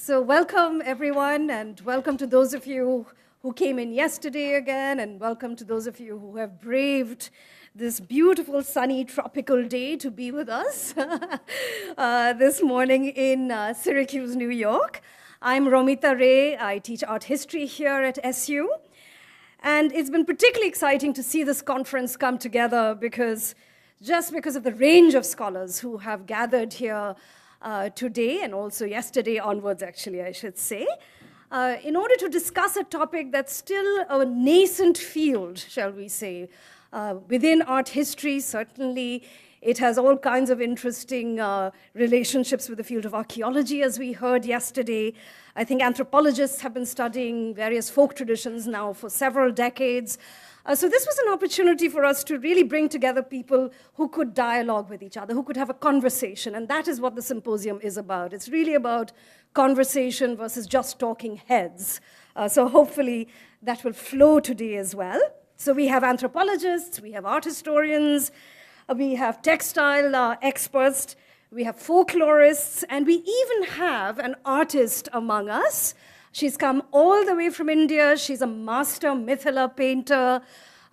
So welcome, everyone, and welcome to those of you who came in yesterday again, and welcome to those of you who have braved this beautiful, sunny, tropical day to be with us this morning in Syracuse, New York. I'm Romita Ray. I teach art history here at SU. And it's been particularly exciting to see this conference come together because of the range of scholars who have gathered here today and also yesterday onwards, actually, I should say, in order to discuss a topic that's still a nascent field, shall we say, within art history. Certainly, it has all kinds of interesting relationships with the field of archaeology, as we heard yesterday. I think anthropologists have been studying various folk traditions now for several decades. So this was an opportunity for us to really bring together people who could dialogue with each other, who could have a conversation, and that is what the symposium is about. It's really about conversation versus just talking heads. So hopefully that will flow today as well. So we have anthropologists, we have art historians, we have textile experts, we have folklorists, and we even have an artist among us. She's come all the way from India. She's a master Mithila painter.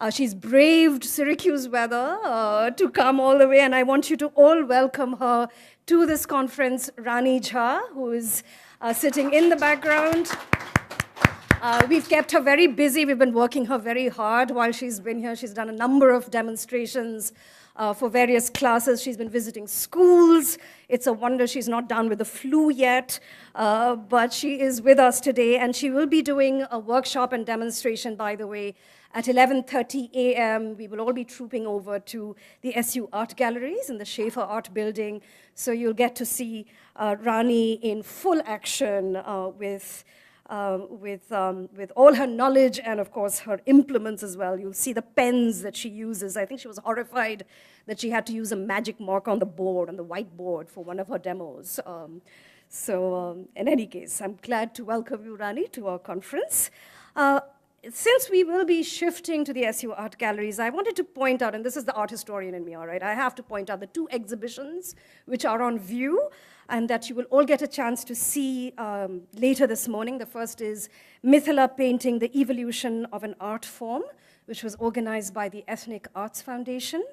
She's braved Syracuse weather to come all the way, and I want you to all welcome her to this conference, Rani Jha, who is sitting in the background. We've kept her very busy. We've been working her very hard while she's been here. She's done a number of demonstrations for various classes. She's been visiting schools. It's a wonder she's not down with the flu yet, but she is with us today, and she will be doing a workshop and demonstration, by the way, at 11:30 a.m. We will all be trooping over to the SU Art Galleries in the Schaefer Art Building, so you'll get to see Rani in full action with all her knowledge and, of course, her implements as well. You'll see the pens that she uses. I think she was horrified that she had to use a magic mark on the board, on the whiteboard, for one of her demos. In any case, I'm glad to welcome you, Rani, to our conference. Since we will be shifting to the SU Art Galleries, I wanted to point out, and this is the art historian in me, all right, I have to point out the two exhibitions which are on view and that you will all get a chance to see later this morning. The first is Mithila Painting, the Evolution of an Art Form, which was organized by the Ethnic Arts Foundation.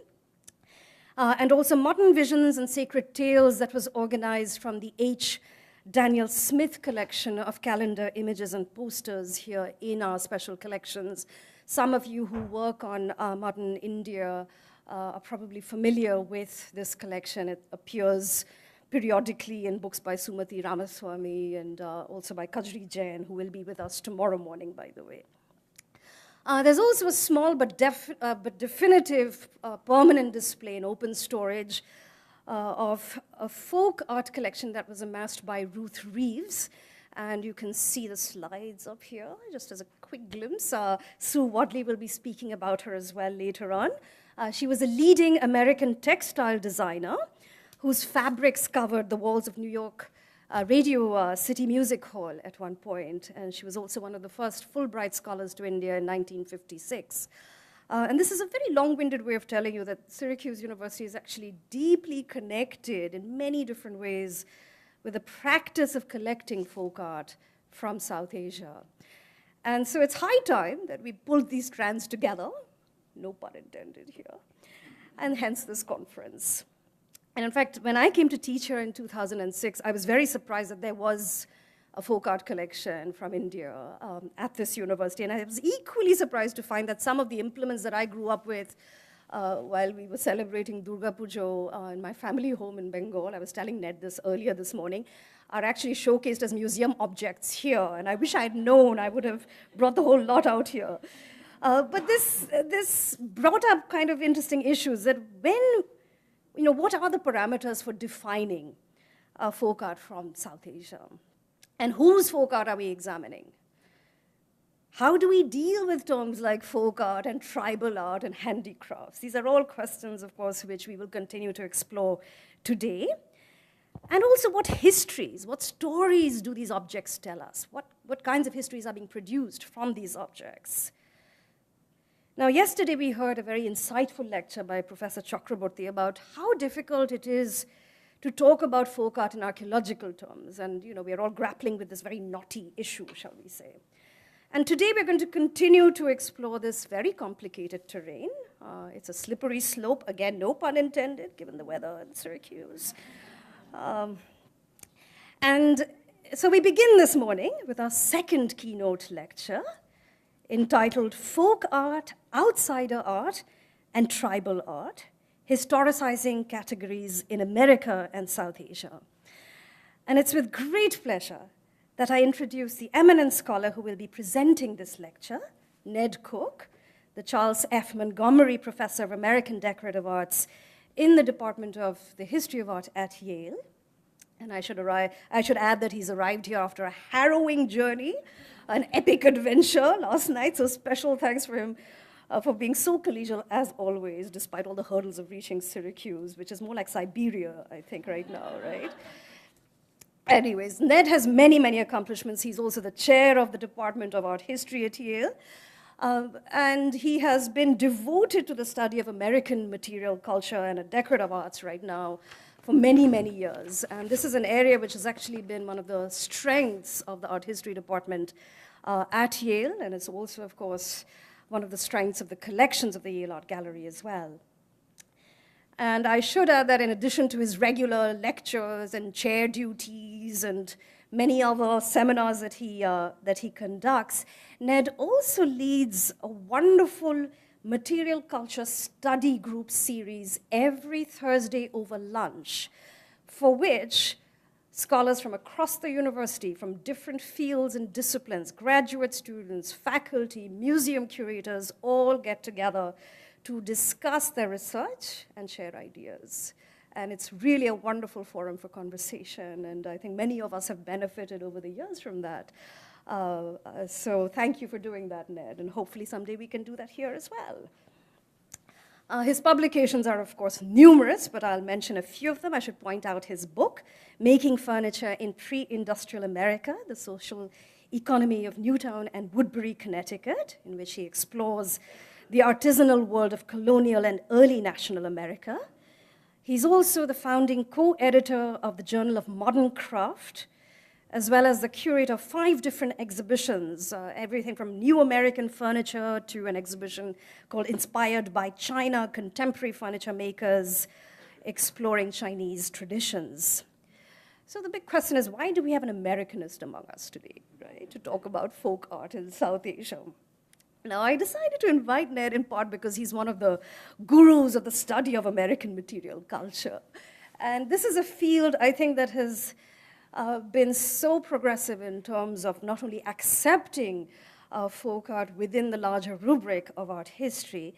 And also Modern Visions and Sacred Tales, that was organized from the H. Daniel Smith collection of calendar images and posters here in our special collections. Some of you who work on modern India are probably familiar with this collection. It appears periodically in books by Sumati Ramaswamy and also by Kajri Jain, who will be with us tomorrow morning, by the way. There's also a small but definitive permanent display in open storage of a folk art collection that was amassed by Ruth Reeves. And you can see the slides up here, just as a quick glimpse. Sue Wadley will be speaking about her as well later on. She was a leading American textile designer whose fabrics covered the walls of New York Radio City Music Hall at one point. And she was also one of the first Fulbright scholars to India in 1956. And this is a very long-winded way of telling you that Syracuse University is actually deeply connected in many different ways with the practice of collecting folk art from South Asia. And so it's high time that we pulled these strands together, no pun intended here, and hence this conference. And in fact, when I came to teach here in 2006, I was very surprised that there was a folk art collection from India at this university. And I was equally surprised to find that some of the implements that I grew up with while we were celebrating Durga Puja in my family home in Bengal, I was telling Ned this earlier this morning, are actually showcased as museum objects here. And I wish I had known, I would have brought the whole lot out here. But this brought up kind of interesting issues that what are the parameters for defining folk art from South Asia? And whose folk art are we examining? How do we deal with terms like folk art and tribal art and handicrafts? These are all questions, of course, which we will continue to explore today. And also, what histories, what stories do these objects tell us? What kinds of histories are being produced from these objects? Now, yesterday we heard a very insightful lecture by Professor Chakraborty about how difficult it is to talk about folk art in archaeological terms. And we're all grappling with this very knotty issue, shall we say. And today we're going to continue to explore this very complicated terrain. It's a slippery slope, again, no pun intended, given the weather in Syracuse. And so we begin this morning with our second keynote lecture entitled Folk Art, Outsider Art, and Tribal Art, Historicizing Categories in America and South Asia. And it's with great pleasure that I introduce the eminent scholar who will be presenting this lecture, Ned Cooke, the Charles F. Montgomery Professor of American Decorative Arts in the Department of the History of Art at Yale. And I should add that he's arrived here after a harrowing journey, an epic adventure last night, so special thanks for him for being so collegial as always, despite all the hurdles of reaching Syracuse, which is more like Siberia, I think, right now, right? Anyways, Ned has many, many accomplishments. He's also the chair of the Department of Art History at Yale. And he has been devoted to the study of American material culture and decorative arts right now for many, many years. And this is an area which has actually been one of the strengths of the art history department at Yale. And it's also, of course, one of the strengths of the collections of the Yale Art Gallery as well. And I should add that in addition to his regular lectures and chair duties and many other seminars that he conducts, Ned also leads a wonderful material culture study group series every Thursday over lunch, for which scholars from across the university, from different fields and disciplines, graduate students, faculty, museum curators, all get together to discuss their research and share ideas. And it's really a wonderful forum for conversation, and I think many of us have benefited over the years from that. So thank you for doing that, Ned, and hopefully someday we can do that here as well. His publications are, of course, numerous, but I'll mention a few of them. I should point out his book, Making Furniture in Pre-Industrial America, The Social Economy of Newtown and Woodbury, Connecticut, in which he explores the artisanal world of colonial and early national America. He's also the founding co-editor of the Journal of Modern Craft, as well as the curator of 5 different exhibitions, everything from new American furniture to an exhibition called Inspired by China, Contemporary Furniture Makers, Exploring Chinese Traditions. So the big question is, why do we have an Americanist among us today, right, to talk about folk art in South Asia? Now, I decided to invite Ned in part because he's one of the gurus of the study of American material culture. And this is a field, I think, that has been so progressive in terms of not only accepting folk art within the larger rubric of art history,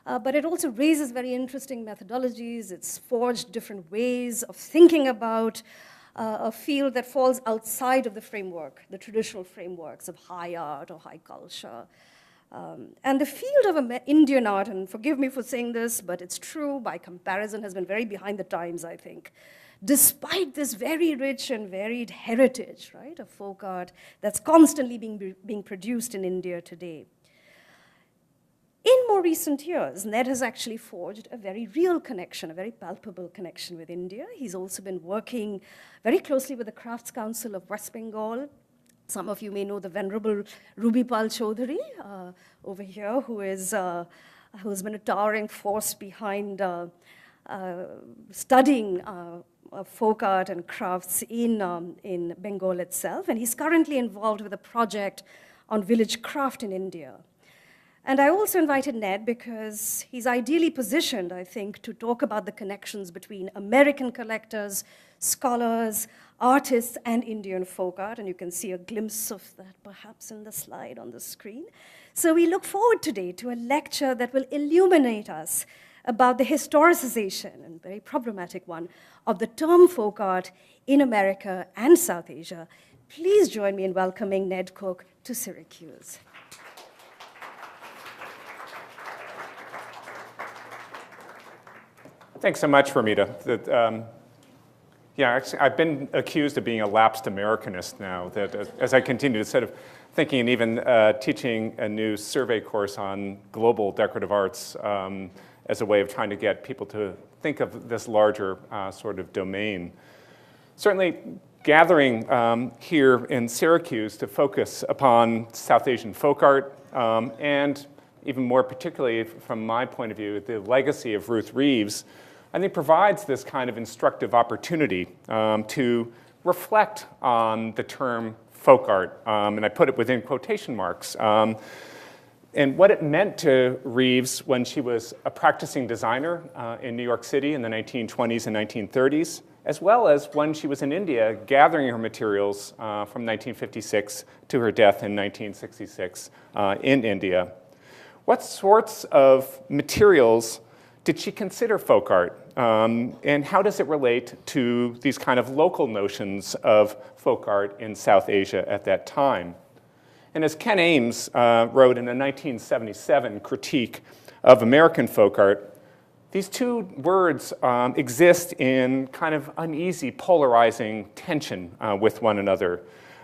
but it also raises very interesting methodologies. It's forged different ways of thinking about a field that falls outside of the framework, the traditional frameworks of high art or high culture. And the field of Indian art, and forgive me for saying this, but it's true, by comparison, has been very behind the times, I think, despite this very rich and varied heritage, right, of folk art that's constantly being produced in India today. In more recent years, Ned has actually forged a very real connection, a very palpable connection with India. He's also been working very closely with the Crafts Council of West Bengal. Some of you may know the Venerable Ruby Pal Chaudhary over here, who's been a towering force behind studying folk art and crafts in Bengal itself. And he's currently involved with a project on village craft in India. And I also invited Ned because he's ideally positioned, I think, to talk about the connections between American collectors, scholars, artists, and Indian folk art. And you can see a glimpse of that perhaps in the slide on the screen. So we look forward today to a lecture that will illuminate us about the historicization, and very problematic one, of the term folk art in America and South Asia. Please join me in welcoming Ned Cooke to Syracuse. Thanks so much, Ramita. Actually, I've been accused of being a lapsed Americanist now, that as I continue to sort of thinking and even teaching a new survey course on global decorative arts as a way of trying to get people to think of this larger sort of domain. Certainly, gathering here in Syracuse to focus upon South Asian folk art, and even more particularly from my point of view, the legacy of Ruth Reeves, I think provides this kind of instructive opportunity to reflect on the term folk art, and I put it within quotation marks, and what it meant to Reeves when she was a practicing designer in New York City in the 1920s and 1930s, as well as when she was in India gathering her materials from 1956 to her death in 1966 in India. What sorts of materials did she consider folk art? And how does it relate to these kind of local notions of folk art in South Asia at that time? And as Ken Ames wrote in a 1977 critique of American folk art, these two words exist in kind of uneasy, polarizing tension with one another.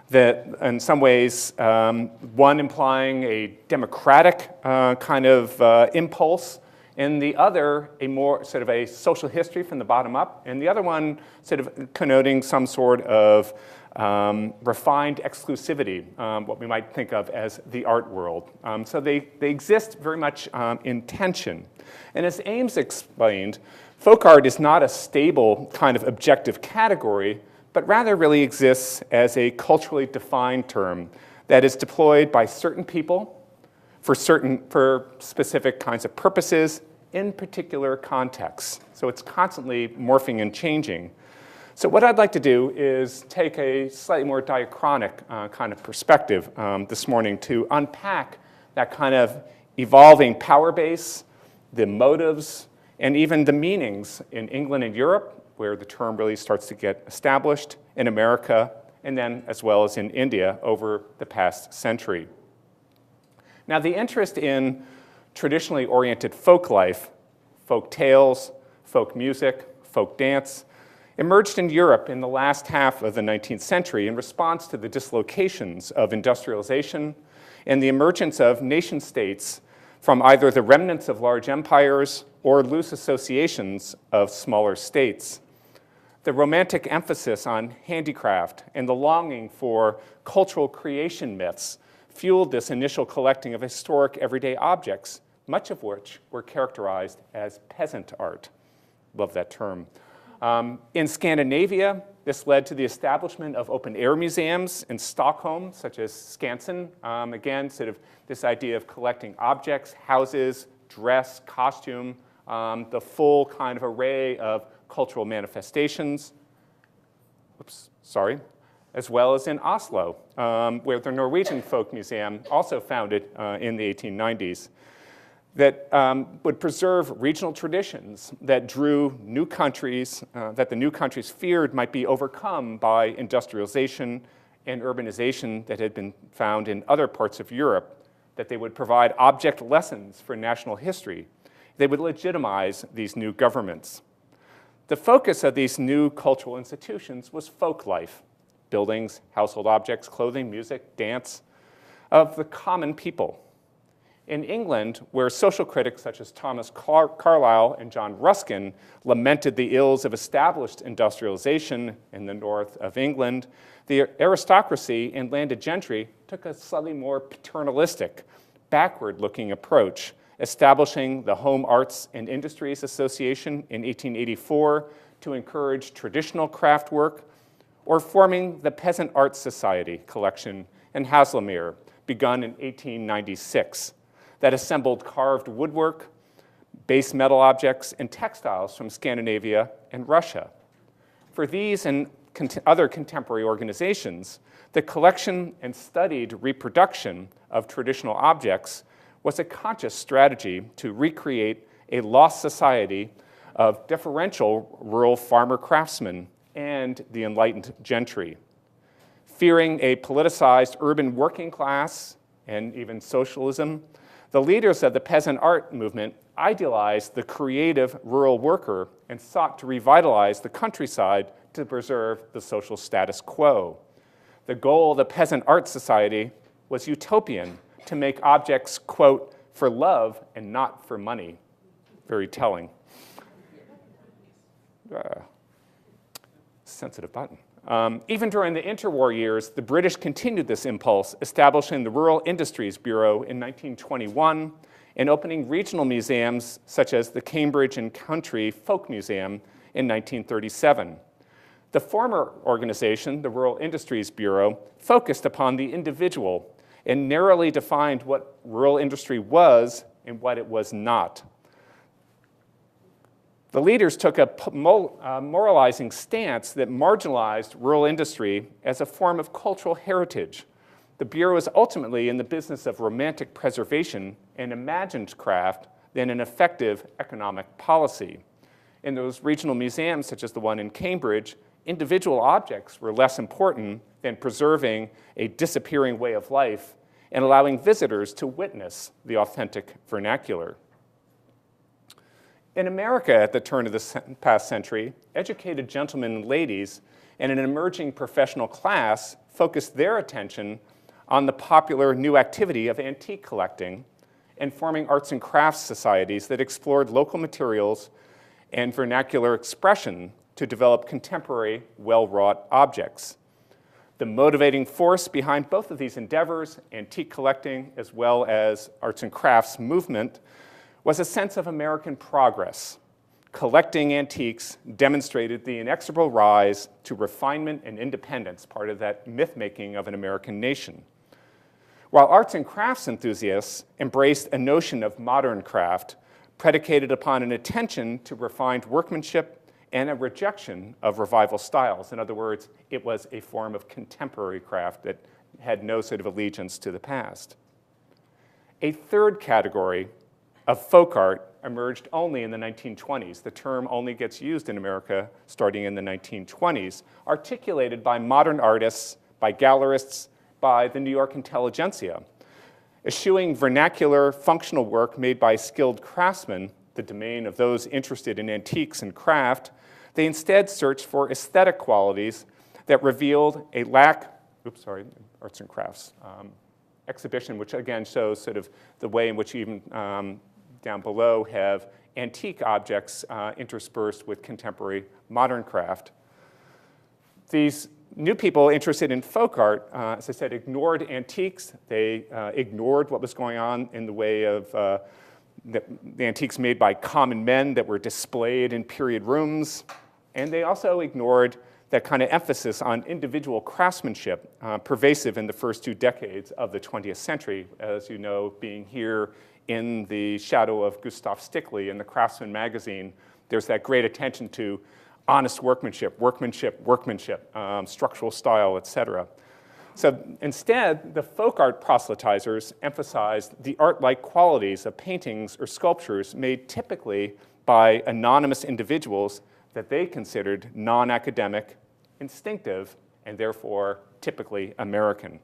That in some ways, one implying a democratic kind of impulse, and the other a more sort of a social history from the bottom up, and the other one sort of connoting some sort of refined exclusivity, what we might think of as the art world. So they exist very much in tension. And as Ames explained, folk art is not a stable kind of objective category, but rather really exists as a culturally defined term that is deployed by certain people for specific kinds of purposes in particular contexts. So it's constantly morphing and changing. So what I'd like to do is take a slightly more diachronic kind of perspective this morning to unpack that kind of evolving power base, the motives, and even the meanings in England and Europe, where the term really starts to get established, in America, and then as well as in India over the past century. Now, the interest in traditionally oriented folk life, folk tales, folk music, folk dance, emerged in Europe in the last half of the 19th century in response to the dislocations of industrialization and the emergence of nation-states from either the remnants of large empires or loose associations of smaller states. The romantic emphasis on handicraft and the longing for cultural creation myths fueled this initial collecting of historic everyday objects, much of which were characterized as peasant art. Love that term. In Scandinavia, this led to the establishment of open-air museums in Stockholm, such as Skansen. Again, sort of this idea of collecting objects, houses, dress, costume, the full kind of array of cultural manifestations. As well as in Oslo, where the Norwegian Folk Museum, also founded in the 1890s, that would preserve regional traditions that drew new countries, that the new countries feared might be overcome by industrialization and urbanization that had been found in other parts of Europe, that they would provide object lessons for national history. They would legitimize these new governments. The focus of these new cultural institutions was folk life, buildings, household objects, clothing, music, dance, of the common people. In England, where social critics such as Thomas Carlyle and John Ruskin lamented the ills of established industrialization in the north of England, the aristocracy and landed gentry took a slightly more paternalistic, backward-looking approach, establishing the Home Arts and Industries Association in 1884 to encourage traditional craft work, or forming the Peasant Art Society collection in Haslemere, begun in 1896, that assembled carved woodwork, base metal objects, and textiles from Scandinavia and Russia. For these and other contemporary organizations, the collection and studied reproduction of traditional objects was a conscious strategy to recreate a lost society of differential rural farmer craftsmen and the enlightened gentry. Fearing a politicized urban working class and even socialism, the leaders of the peasant art movement idealized the creative rural worker and sought to revitalize the countryside to preserve the social status quo. The goal of the Peasant Art Society was utopian, to make objects, quote, for love and not for money. very telling. Sensitive button. Even during the interwar years, the British continued this impulse, establishing the Rural Industries Bureau in 1921 and opening regional museums such as the Cambridge and Country Folk Museum in 1937. The former organization, the Rural Industries Bureau, focused upon the individual and narrowly defined what rural industry was and what it was not. The leaders took a moralizing stance that marginalized rural industry as a form of cultural heritage. The Bureau is ultimately in the business of romantic preservation and imagined craft than an effective economic policy. In those regional museums, such as the one in Cambridge, individual objects were less important than preserving a disappearing way of life and allowing visitors to witness the authentic vernacular. In America at the turn of the past century, educated gentlemen and ladies and an emerging professional class focused their attention on the popular new activity of antique collecting and forming arts and crafts societies that explored local materials and vernacular expression to develop contemporary, well-wrought objects. The motivating force behind both of these endeavors, antique collecting as well as arts and crafts movement, was a sense of American progress. Collecting antiques demonstrated the inexorable rise to refinement and independence, part of that myth-making of an American nation. While arts and crafts enthusiasts embraced a notion of modern craft predicated upon an attention to refined workmanship and a rejection of revival styles. In other words, it was a form of contemporary craft that had no sort of allegiance to the past. A third category of folk art emerged only in the 1920s. The term only gets used in America starting in the 1920s, articulated by modern artists, by gallerists, by the New York intelligentsia. Eschewing vernacular, functional work made by skilled craftsmen, the domain of those interested in antiques and craft, they instead searched for aesthetic qualities that revealed a lack, arts and crafts exhibition, which again shows sort of the way in which even down below have antique objects interspersed with contemporary modern craft. These new people interested in folk art, as I said, ignored antiques. They ignored what was going on in the way of the antiques made by common men that were displayed in period rooms. And they also ignored that kind of emphasis on individual craftsmanship, pervasive in the first 2 decades of the 20th century, as you know, being here in the shadow of Gustav Stickley in the Craftsman magazine. There's that great attention to honest workmanship, structural style, etc. So instead, the folk art proselytizers emphasized the art-like qualities of paintings or sculptures made typically by anonymous individuals that they considered non-academic, instinctive, and therefore typically American.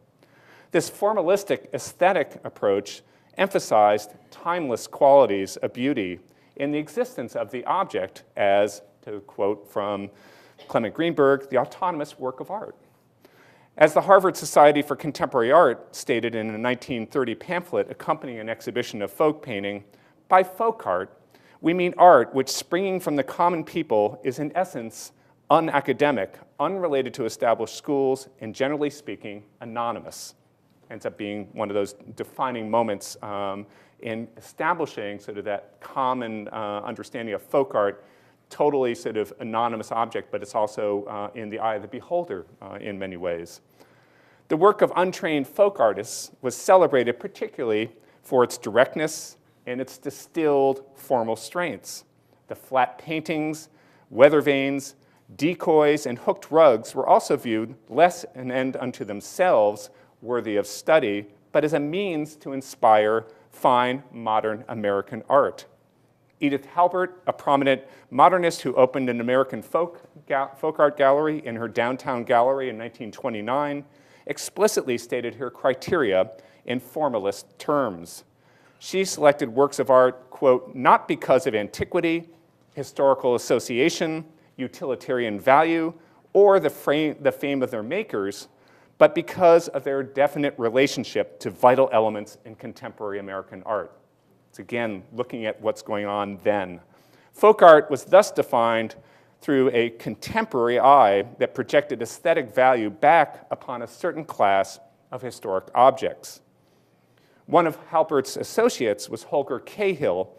This formalistic aesthetic approach emphasized timeless qualities of beauty in the existence of the object as, to quote from Clement Greenberg, the autonomous work of art. As the Harvard Society for Contemporary Art stated in a 1930 pamphlet accompanying an exhibition of folk painting, by folk art, we mean art which, springing from the common people, is in essence unacademic, unrelated to established schools, and generally speaking, anonymous. Ends up being one of those defining moments in establishing sort of that common understanding of folk art, totally sort of anonymous object, but it's also in the eye of the beholder in many ways. The work of untrained folk artists was celebrated particularly for its directness and its distilled formal strengths. The flat paintings, weather vanes, decoys, and hooked rugs were also viewed less an end unto themselves, worthy of study, but as a means to inspire fine, modern American art. Edith Halbert, a prominent modernist who opened an American folk art gallery in her downtown gallery in 1929, explicitly stated her criteria in formalist terms. She selected works of art, quote, not because of antiquity, historical association, utilitarian value, or the fame of their makers, but because of their definite relationship to vital elements in contemporary American art. It's again looking at what's going on then. Folk art was thus defined through a contemporary eye that projected aesthetic value back upon a certain class of historic objects. One of Halpert's associates was Holger Cahill,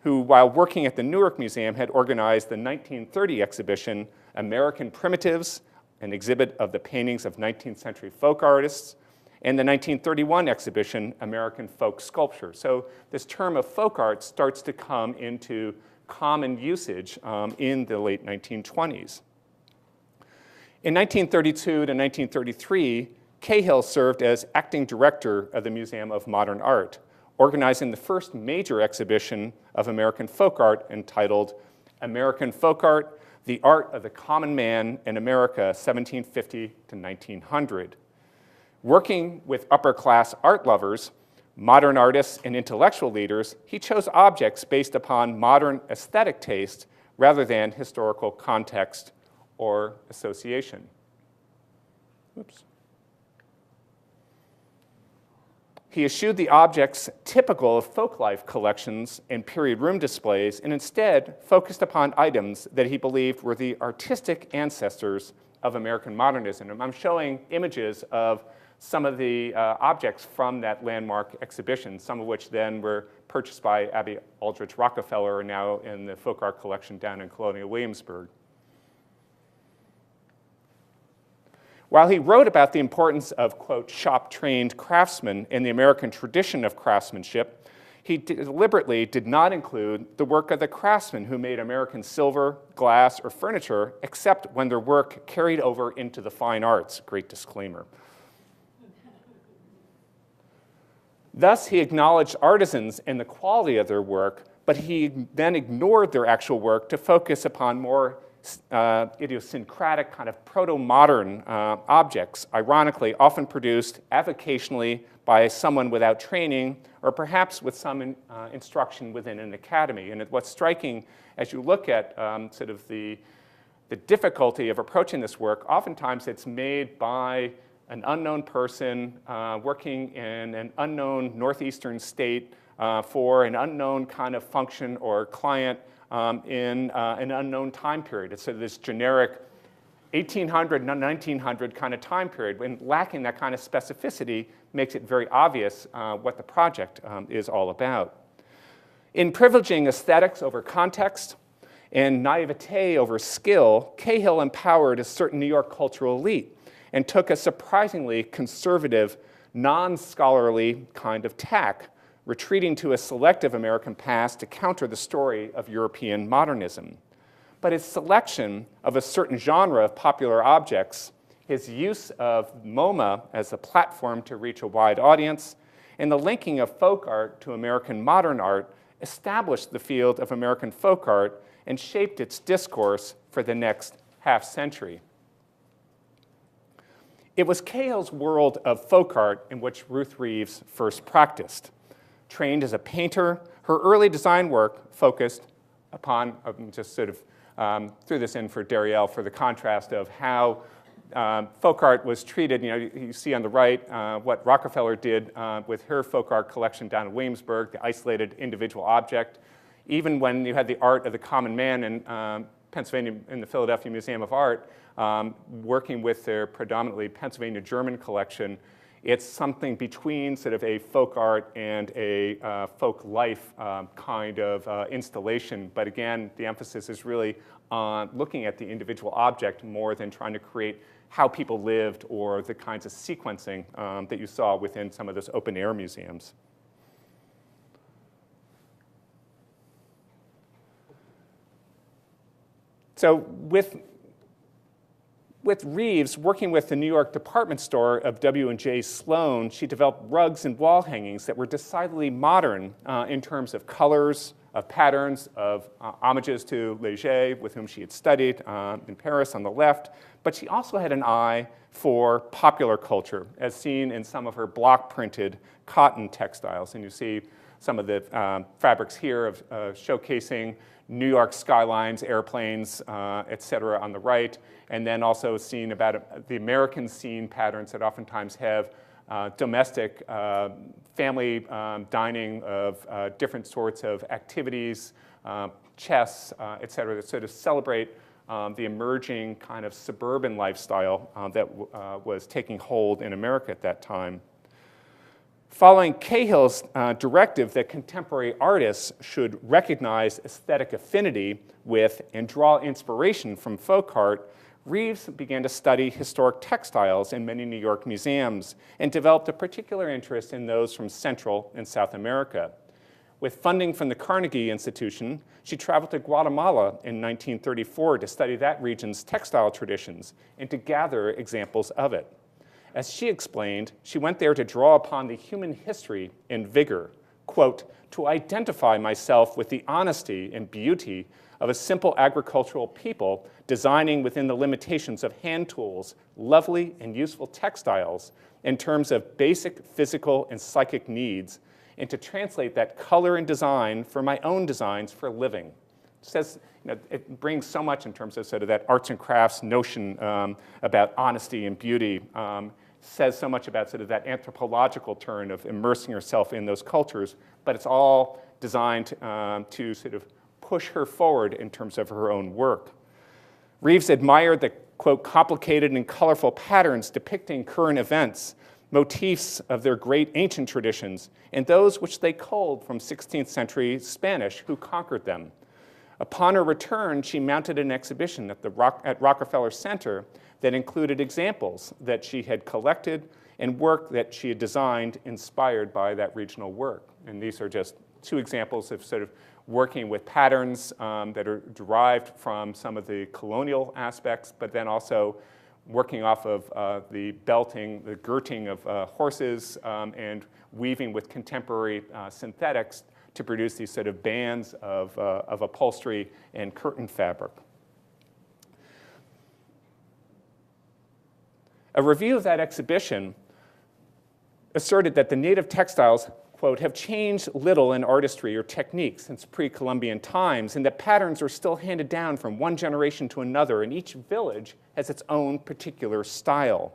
who, while working at the Newark Museum, had organized the 1930 exhibition, American Primitives, an exhibit of the paintings of 19th century folk artists, and the 1931 exhibition, American Folk Sculpture. So this term of folk art starts to come into common usage in the late 1920s. In 1932 to 1933, Cahill served as acting director of the Museum of Modern Art, organizing the first major exhibition of American folk art entitled American Folk Art, The Art of the Common Man in America, 1750 to 1900. Working with upper-class art lovers, modern artists, and intellectual leaders, he chose objects based upon modern aesthetic taste rather than historical context or association. Oops. He eschewed the objects typical of folklife collections and period room displays and instead focused upon items that he believed were the artistic ancestors of American modernism. And I'm showing images of some of the objects from that landmark exhibition, some of which then were purchased by Abby Aldrich Rockefeller and now in the folk art collection down in Colonial Williamsburg. While he wrote about the importance of, quote, shop-trained craftsmen in the American tradition of craftsmanship, he deliberately did not include the work of the craftsmen who made American silver, glass, or furniture, except when their work carried over into the fine arts. Great disclaimer. Thus, he acknowledged artisans and the quality of their work, but he then ignored their actual work to focus upon more idiosyncratic kind of proto-modern objects, ironically often produced avocationally by someone without training or perhaps with some instruction within an academy. And what's striking as you look at sort of the difficulty of approaching this work, oftentimes it's made by an unknown person working in an unknown northeastern state for an unknown kind of function or client in an unknown time period. It's sort of this generic 1800, 1900 kind of time period, and lacking that kind of specificity makes it very obvious what the project is all about. In privileging aesthetics over context and naivete over skill, Cahill empowered a certain New York cultural elite and took a surprisingly conservative, non-scholarly kind of tack, retreating to a selective American past to counter the story of European modernism. But his selection of a certain genre of popular objects, his use of MoMA as a platform to reach a wide audience, and the linking of folk art to American modern art established the field of American folk art and shaped its discourse for the next half-century. It was Cahill's world of folk art in which Ruth Reeves first practiced. Trained as a painter, her early design work focused upon, just sort of threw this in for Darielle for the contrast of how folk art was treated. You know, you see on the right what Rockefeller did with her folk art collection down in Williamsburg, the isolated individual object. Even when you had the art of the common man in Pennsylvania, in the Philadelphia Museum of Art, working with their predominantly Pennsylvania German collection, it's something between sort of a folk art and a folk life kind of installation. But again, the emphasis is really on looking at the individual object more than trying to create how people lived or the kinds of sequencing that you saw within some of those open air museums. So with Reeves, working with the New York department store of W&J Sloan, she developed rugs and wall hangings that were decidedly modern in terms of colors, of patterns, of homages to Léger, with whom she had studied in Paris on the left. But she also had an eye for popular culture, as seen in some of her block-printed cotton textiles. And you see some of the fabrics here of showcasing New York skylines, airplanes, et cetera, on the right, and then also seeing about the American scene patterns that oftentimes have domestic family dining of different sorts of activities, chess, et cetera, that sort of celebrate the emerging kind of suburban lifestyle that was taking hold in America at that time. Following Cahill's directive that contemporary artists should recognize aesthetic affinity with and draw inspiration from folk art, Reeves began to study historic textiles in many New York museums and developed a particular interest in those from Central and South America. With funding from the Carnegie Institution, she traveled to Guatemala in 1934 to study that region's textile traditions and to gather examples of it. As she explained, she went there to draw upon the human history and vigor, quote, to identify myself with the honesty and beauty of a simple agricultural people designing within the limitations of hand tools, lovely and useful textiles in terms of basic physical and psychic needs, and to translate that color and design for my own designs for a living. It says, it brings so much in terms of sort of that arts and crafts notion about honesty and beauty. Says so much about sort of that anthropological turn of immersing yourself in those cultures, but it's all designed to sort of push her forward in terms of her own work. Reeves admired the, quote, complicated and colorful patterns depicting current events, motifs of their great ancient traditions, and those which they culled from 16th century Spanish who conquered them. Upon her return, she mounted an exhibition at Rockefeller Center that included examples that she had collected and work that she had designed inspired by that regional work. And these are just two examples of sort of working with patterns that are derived from some of the colonial aspects, but then also working off of the belting, the girting of horses, and weaving with contemporary synthetics to produce these sort of bands of upholstery and curtain fabric. A review of that exhibition asserted that the native textiles, quote, have changed little in artistry or technique since pre-Columbian times, and that patterns are still handed down from one generation to another, and each village has its own particular style.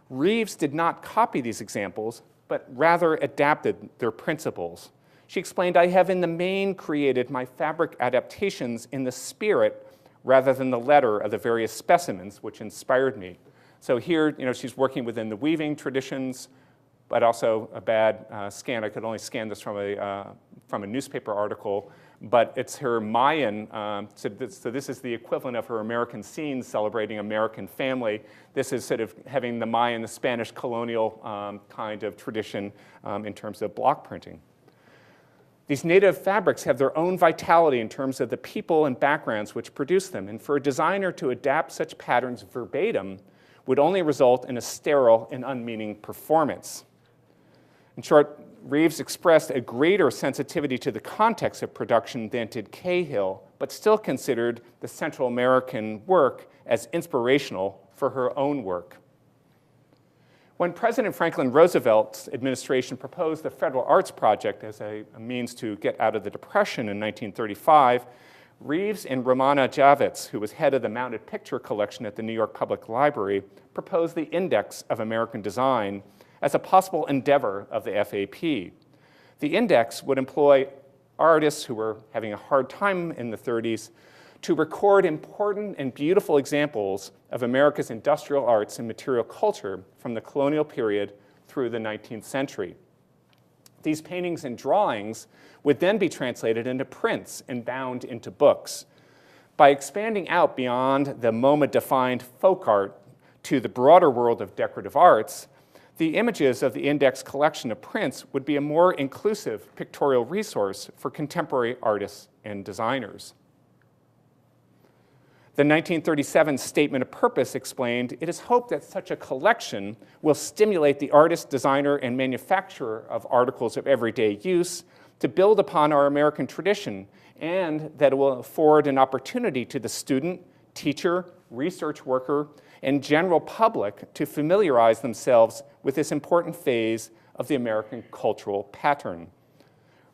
Reeves did not copy these examples, but rather adapted their principles. She explained, I have in the main created my fabric adaptations in the spirit rather than the letter of the various specimens which inspired me. So here, she's working within the weaving traditions, but also a bad scan. I could only scan this from a newspaper article, but it's her Mayan, so this is the equivalent of her American scenes celebrating American family. This is sort of having the Mayan, the Spanish colonial kind of tradition in terms of block printing. These native fabrics have their own vitality in terms of the people and backgrounds which produce them, and for a designer to adapt such patterns verbatim would only result in a sterile and unmeaning performance. In short, Reeves expressed a greater sensitivity to the context of production than did Cahill, but still considered the Central American work as inspirational for her own work. When President Franklin Roosevelt's administration proposed the Federal Arts Project as a means to get out of the Depression in 1935, Reeves and Romana Javits, who was head of the Mounted Picture Collection at the New York Public Library, proposed the Index of American Design as a possible endeavor of the FAP. The index would employ artists who were having a hard time in the 30s to record important and beautiful examples of America's industrial arts and material culture from the colonial period through the 19th century. These paintings and drawings would then be translated into prints and bound into books. By expanding out beyond the MoMA-defined folk art to the broader world of decorative arts, the images of the index collection of prints would be a more inclusive pictorial resource for contemporary artists and designers. The 1937 Statement of Purpose explained, it is hoped that such a collection will stimulate the artist, designer, and manufacturer of articles of everyday use to build upon our American tradition, and that it will afford an opportunity to the student, teacher, research worker, and general public to familiarize themselves with this important phase of the American cultural pattern.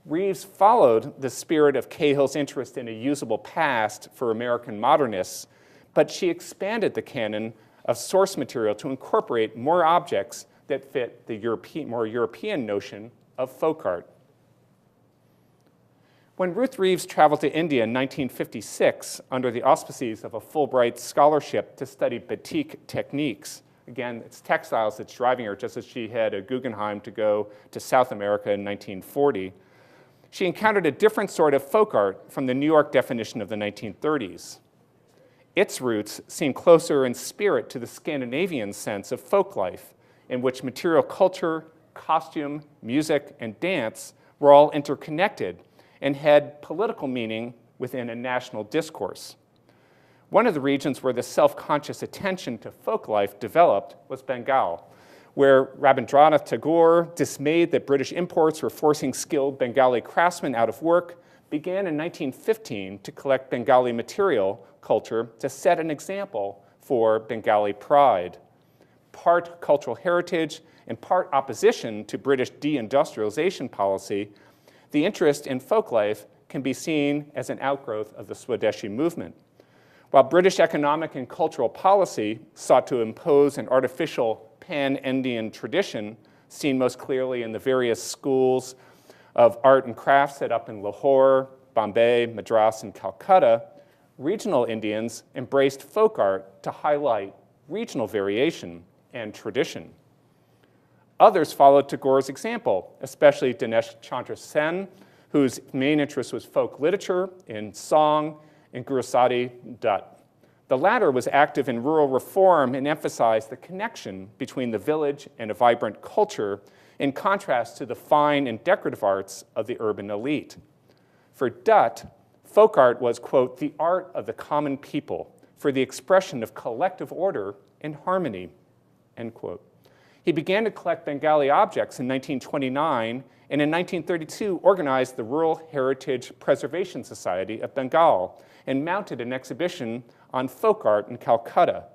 Reeves followed the spirit of Cahill's interest in a usable past for American modernists, but she expanded the canon of source material to incorporate more objects that fit the more European notion of folk art. When Ruth Reeves traveled to India in 1956 under the auspices of a Fulbright scholarship to study batik techniques, again, it's textiles that's driving her, just as she had a Guggenheim to go to South America in 1940, she encountered a different sort of folk art from the New York definition of the 1930s. Its roots seem closer in spirit to the Scandinavian sense of folk life, in which material culture, costume, music, and dance were all interconnected and had political meaning within a national discourse. One of the regions where the self-conscious attention to folk life developed was Bengal, where Rabindranath Tagore, dismayed that British imports were forcing skilled Bengali craftsmen out of work, began in 1915 to collect Bengali material culture to set an example for Bengali pride. Part cultural heritage and part opposition to British deindustrialization policy, the interest in folk life can be seen as an outgrowth of the Swadeshi movement. While British economic and cultural policy sought to impose an artificial pan-Indian tradition, seen most clearly in the various schools of art and craft set up in Lahore, Bombay, Madras, and Calcutta, regional Indians embraced folk art to highlight regional variation and tradition. Others followed Tagore's example, especially Dinesh Chandra Sen, whose main interest was folk literature in song and Gurusati Dutt. The latter was active in rural reform and emphasized the connection between the village and a vibrant culture, in contrast to the fine and decorative arts of the urban elite. For Dutt, folk art was, quote, the art of the common people for the expression of collective order and harmony, end quote. He began to collect Bengali objects in 1929, and in 1932 organized the Rural Heritage Preservation Society of Bengal and mounted an exhibition on folk art in Calcutta.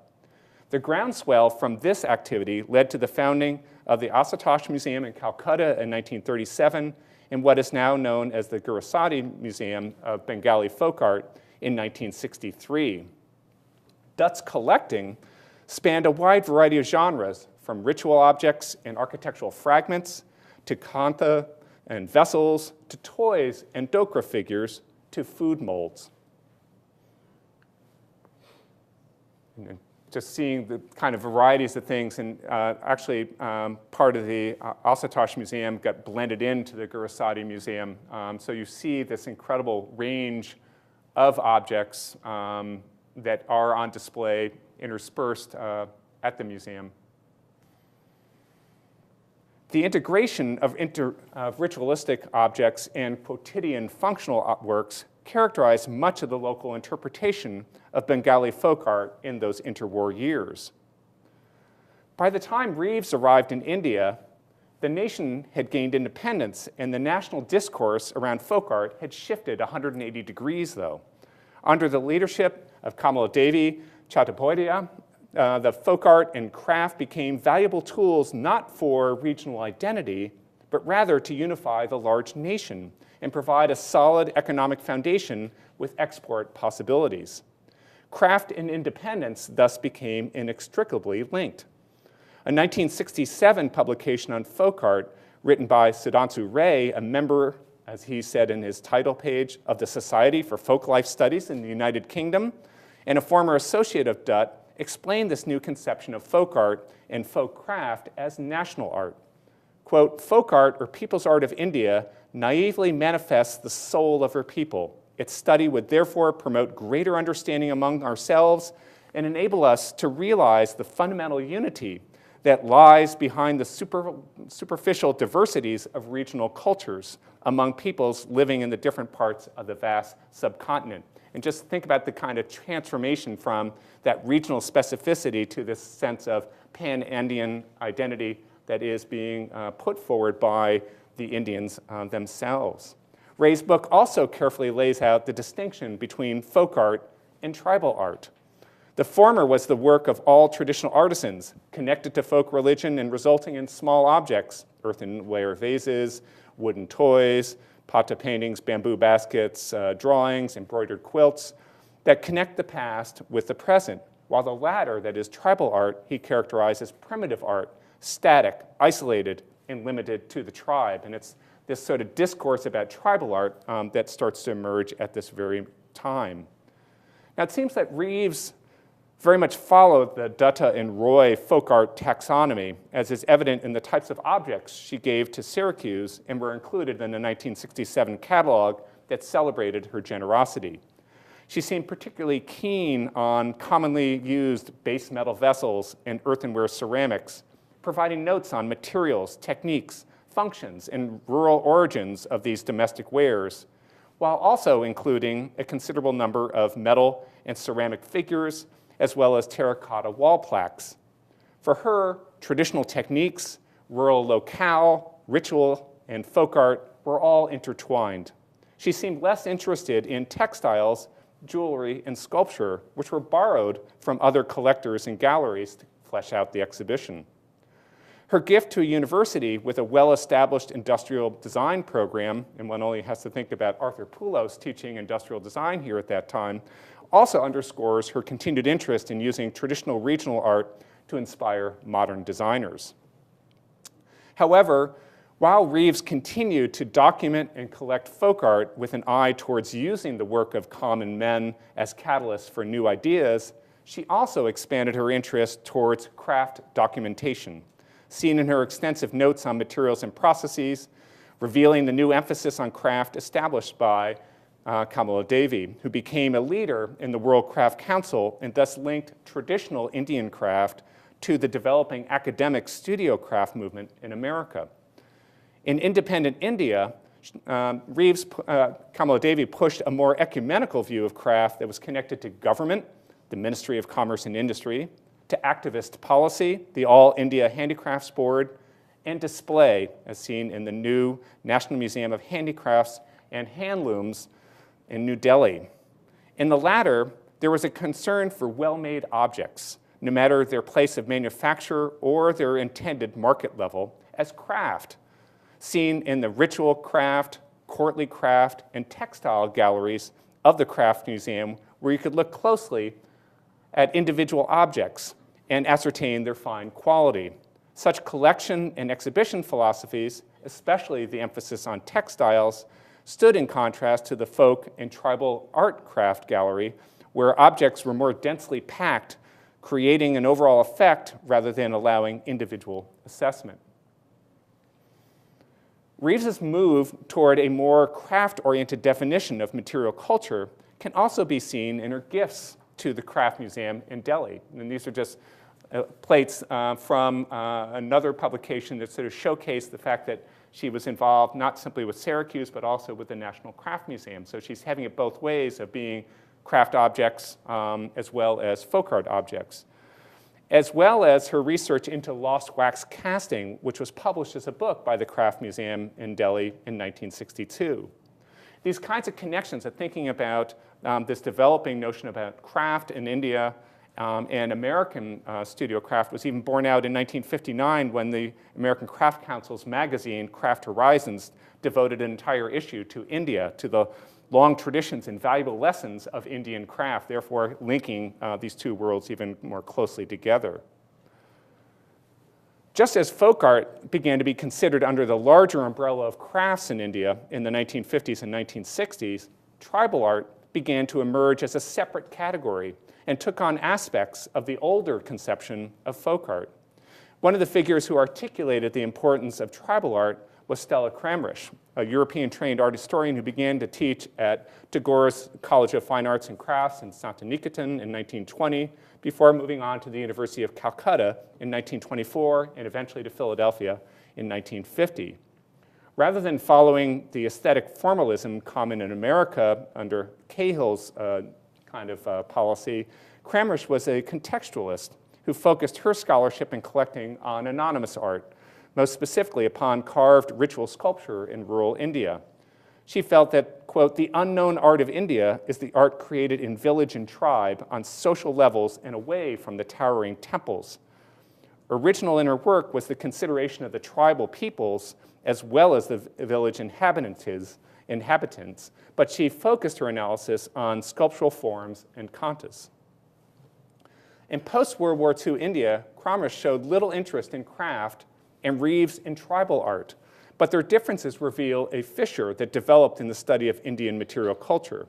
The groundswell from this activity led to the founding of the Ashutosh Museum in Calcutta in 1937 and what is now known as the Gurusati Museum of Bengali Folk Art in 1963. Dutt's collecting spanned a wide variety of genres, from ritual objects and architectural fragments, to kantha and vessels, to toys and dokra figures, to food molds. And just seeing the kind of varieties of things, and actually part of the Ashutosh Museum got blended into the Gurusati Museum. So you see this incredible range of objects that are on display interspersed at the museum. The integration of ritualistic objects and quotidian functional works characterized much of the local interpretation of Bengali folk art in those interwar years. By the time Reeves arrived in India, the nation had gained independence, and the national discourse around folk art had shifted 180 degrees, though. Under the leadership of Kamaladevi Chattopadhyay, the folk art and craft became valuable tools not for regional identity, but rather to unify the large nation and provide a solid economic foundation with export possibilities. Craft and independence thus became inextricably linked. A 1967 publication on folk art written by Sudhanshu Ray, a member, as he said in his title page, of the Society for Folk Life Studies in the United Kingdom, and a former associate of Dutt, explained this new conception of folk art and folk craft as national art. Quote, folk art, or people's art of India, naively manifests the soul of her people. Its study would therefore promote greater understanding among ourselves and enable us to realize the fundamental unity that lies behind the superficial diversities of regional cultures among peoples living in the different parts of the vast subcontinent. And just think about the kind of transformation from that regional specificity to this sense of pan-Indian identity that is being put forward by the Indians themselves. Ray's book also carefully lays out the distinction between folk art and tribal art. The former was the work of all traditional artisans connected to folk religion and resulting in small objects, earthenware vases, wooden toys, pata paintings, bamboo baskets, drawings, embroidered quilts that connect the past with the present, while the latter, that is tribal art, he characterized as primitive art, static, isolated, and limited to the tribe. And it's this sort of discourse about tribal art that starts to emerge at this very time. Now, it seems that Reeves very much followed the Dutta and Roy folk art taxonomy, as is evident in the types of objects she gave to Syracuse and were included in the 1967 catalog that celebrated her generosity. She seemed particularly keen on commonly used base metal vessels and earthenware ceramics, providing notes on materials, techniques, functions, and rural origins of these domestic wares, while also including a considerable number of metal and ceramic figures, as well as terracotta wall plaques. For her, traditional techniques, rural locale, ritual, and folk art were all intertwined. She seemed less interested in textiles, jewelry, and sculpture, which were borrowed from other collectors and galleries to flesh out the exhibition. Her gift to a university with a well-established industrial design program, and one only has to think about Arthur Poulos teaching industrial design here at that time, also underscores her continued interest in using traditional regional art to inspire modern designers. However, while Reeves continued to document and collect folk art with an eye towards using the work of common men as catalysts for new ideas, she also expanded her interest towards craft documentation, seen in her extensive notes on materials and processes, revealing the new emphasis on craft established by Kamaladevi, who became a leader in the World Craft Council and thus linked traditional Indian craft to the developing academic studio craft movement in America. In independent India, Kamaladevi pushed a more ecumenical view of craft that was connected to government, the Ministry of Commerce and Industry, to activist policy, the All India Handicrafts Board, and display, as seen in the new National Museum of Handicrafts and Handlooms in New Delhi. In the latter, there was a concern for well-made objects, no matter their place of manufacture or their intended market level, as craft, seen in the ritual craft, courtly craft, and textile galleries of the Craft Museum, where you could look closely at individual objects and ascertain their fine quality. Such collection and exhibition philosophies, especially the emphasis on textiles, stood in contrast to the folk and tribal art craft gallery, where objects were more densely packed, creating an overall effect rather than allowing individual assessment. Reeves's move toward a more craft-oriented definition of material culture can also be seen in her gifts to the Craft Museum in Delhi. And these are just plates from another publication that sort of showcased the fact that she was involved not simply with Syracuse, but also with the National Craft Museum. So she's having it both ways of being craft objects as well as folk art objects, as well as her research into lost wax casting, which was published as a book by the Craft Museum in Delhi in 1962. These kinds of connections of thinking about this developing notion about craft in India and American studio craft was even borne out in 1959 when the American Craft Council's magazine, Craft Horizons, devoted an entire issue to India, to the long traditions and valuable lessons of Indian craft, therefore linking these two worlds even more closely together. Just as folk art began to be considered under the larger umbrella of crafts in India in the 1950s and 1960s, tribal art began to emerge as a separate category and took on aspects of the older conception of folk art. One of the figures who articulated the importance of tribal art was Stella Kramrisch, a European-trained art historian who began to teach at Tagore's College of Fine Arts and Crafts in Santiniketan in 1920, before moving on to the University of Calcutta in 1924 and eventually to Philadelphia in 1950. Rather than following the aesthetic formalism common in America under Cahill's kind of policy, Kramrisch was a contextualist who focused her scholarship and collecting on anonymous art, most specifically upon carved ritual sculpture in rural India. She felt that, quote, the unknown art of India is the art created in village and tribe on social levels and away from the towering temples. Original in her work was the consideration of the tribal peoples as well as the village inhabitants, but she focused her analysis on sculptural forms and kantas. In post-World War II India, Cromers showed little interest in craft and Reeves in tribal art, but their differences reveal a fissure that developed in the study of Indian material culture.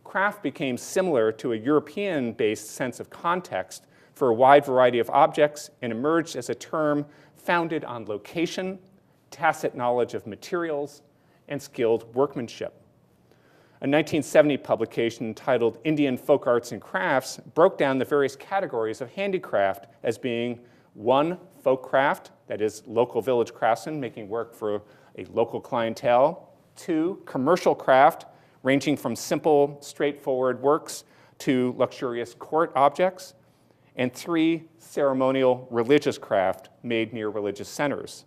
Craft became similar to a European-based sense of context for a wide variety of objects and emerged as a term founded on location, tacit knowledge of materials, and skilled workmanship. A 1970 publication entitled Indian Folk Arts and Crafts broke down the various categories of handicraft as being 1, folk craft, that is, local village craftsmen making work for a local clientele. 2, commercial craft, ranging from simple, straightforward works to luxurious court objects. And 3, ceremonial religious craft made near religious centers.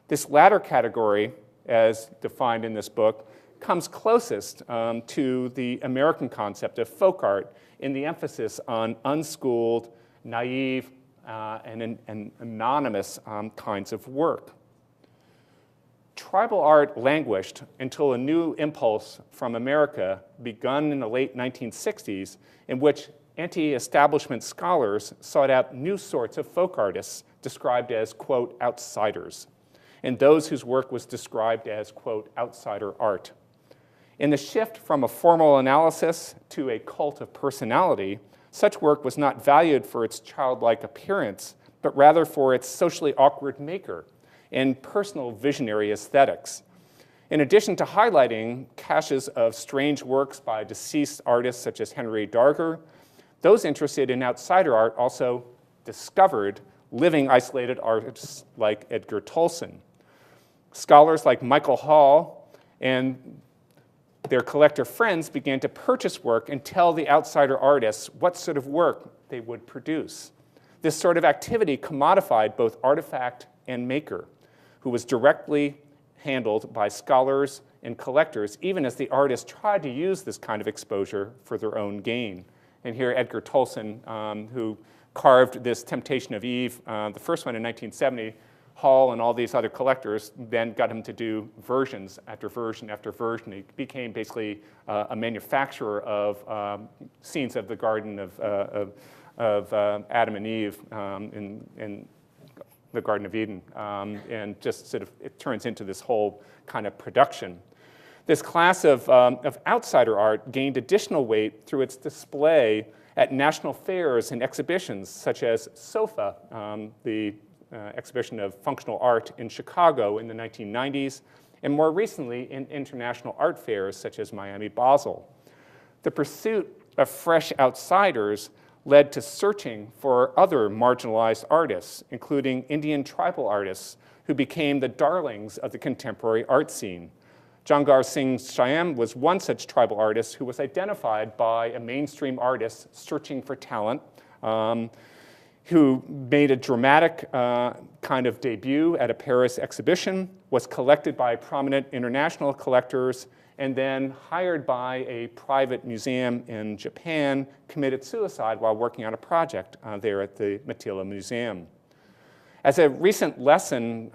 This latter category, as defined in this book, comes closest to the American concept of folk art in the emphasis on unschooled, naive, and anonymous kinds of work. Tribal art languished until a new impulse from America begun in the late 1960s, in which anti-establishment scholars sought out new sorts of folk artists described as, quote, outsiders, and those whose work was described as, quote, outsider art. In the shift from a formal analysis to a cult of personality, such work was not valued for its childlike appearance, but rather for its socially awkward maker and personal visionary aesthetics. In addition to highlighting caches of strange works by deceased artists such as Henry Darger, those interested in outsider art also discovered living isolated artists like Edgar Tolson. Scholars like Michael Hall and their collector friends began to purchase work and tell the outsider artists what sort of work they would produce. This sort of activity commodified both artifact and maker, who was directly handled by scholars and collectors, even as the artists tried to use this kind of exposure for their own gain. And here Edgar Tolson, who carved this Temptation of Eve, the first one in 1970, Hall and all these other collectors then got him to do versions after version after version. He became basically a manufacturer of scenes of the Garden of Adam and Eve in the Garden of Eden, and just sort of it turns into this whole kind of production. This class of outsider art gained additional weight through its display at national fairs and exhibitions, such as SOFA, the exhibition of functional art in Chicago in the 1990s, and more recently in international art fairs such as Miami Basel. The pursuit of fresh outsiders led to searching for other marginalized artists, including Indian tribal artists who became the darlings of the contemporary art scene. Jangar Singh Shyam was one such tribal artist who was identified by a mainstream artist searching for talent, who made a dramatic kind of debut at a Paris exhibition, was collected by prominent international collectors, and then hired by a private museum in Japan, committed suicide while working on a project there at the Matila Museum. As the recent lessons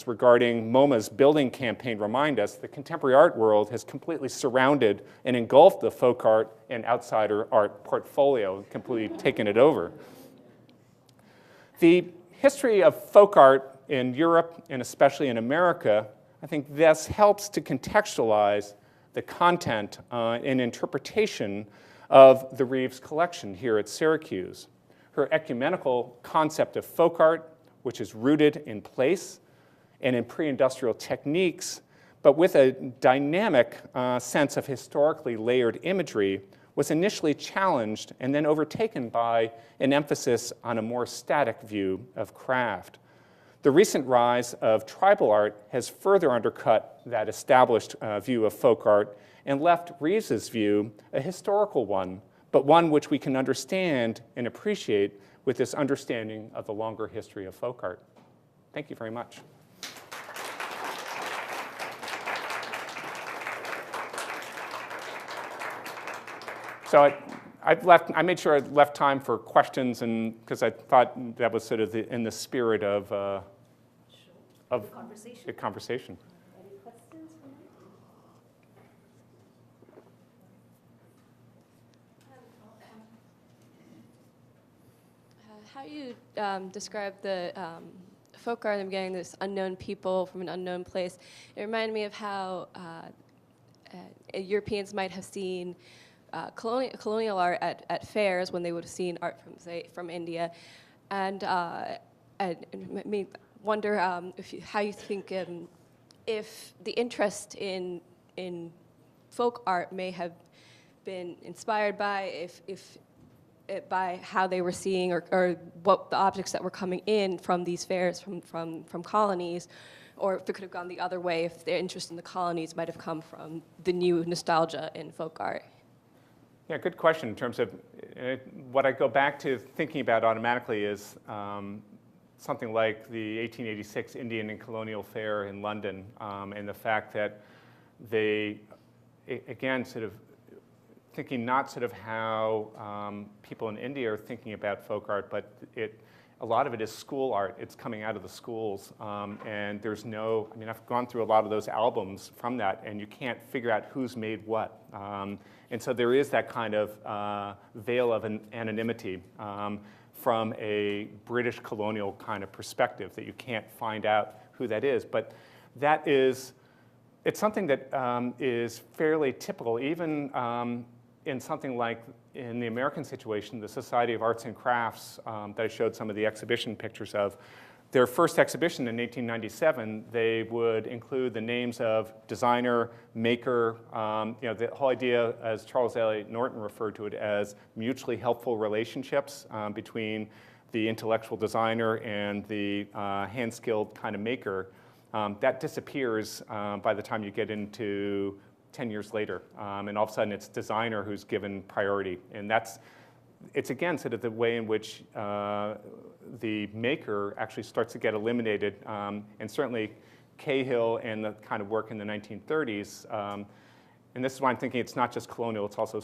regarding MoMA's building campaign remind us, the contemporary art world has completely surrounded and engulfed the folk art and outsider art portfolio, completely taken it over. The history of folk art in Europe, and especially in America, I think this helps to contextualize the content and interpretation of the Reeves collection here at Syracuse. Her ecumenical concept of folk art, which is rooted in place and in pre-industrial techniques, but with a dynamic sense of historically layered imagery, was initially challenged and then overtaken by an emphasis on a more static view of craft. The recent rise of tribal art has further undercut that established view of folk art and left Reeves's view a historical one, but one which we can understand and appreciate with this understanding of the longer history of folk art. Thank you very much. So I made sure I left time for questions, and because I thought that was sort of in the spirit of the conversation. Any questions for me? how you describe the folk art in the beginning, this unknown people from an unknown place, it reminded me of how Europeans might have seen colonial art at fairs when they would have seen art from, say, from India, and made me wonder how you think if the interest in folk art may have been inspired by by how they were seeing or what the objects that were coming in from these fairs from colonies, or if it could have gone the other way, if their interest in the colonies might have come from the new nostalgia in folk art. Yeah, good question in terms of what I go back to thinking about automatically is something like the 1886 Indian and Colonial Fair in London, and the fact that they, again, sort of thinking not sort of how people in India are thinking about folk art, but a lot of it is school art. It's coming out of the schools, and there's no, I mean, I've gone through a lot of those albums from that, and you can't figure out who's made what. And so there is that kind of veil of anonymity from a British colonial kind of perspective that you can't find out who that is. But that is, it's something that is fairly typical, even in something like in the American situation, the Society of Arts and Crafts that I showed some of the exhibition pictures of. Their first exhibition in 1897, they would include the names of designer, maker, the whole idea, as Charles Eliot Norton referred to it, as mutually helpful relationships between the intellectual designer and the hand-skilled kind of maker. That disappears by the time you get into 10 years later, and all of a sudden it's designer who's given priority, and it's again sort of the way in which the maker actually starts to get eliminated, and certainly Cahill and the kind of work in the 1930s, and this is why I'm thinking it's not just colonial, it's also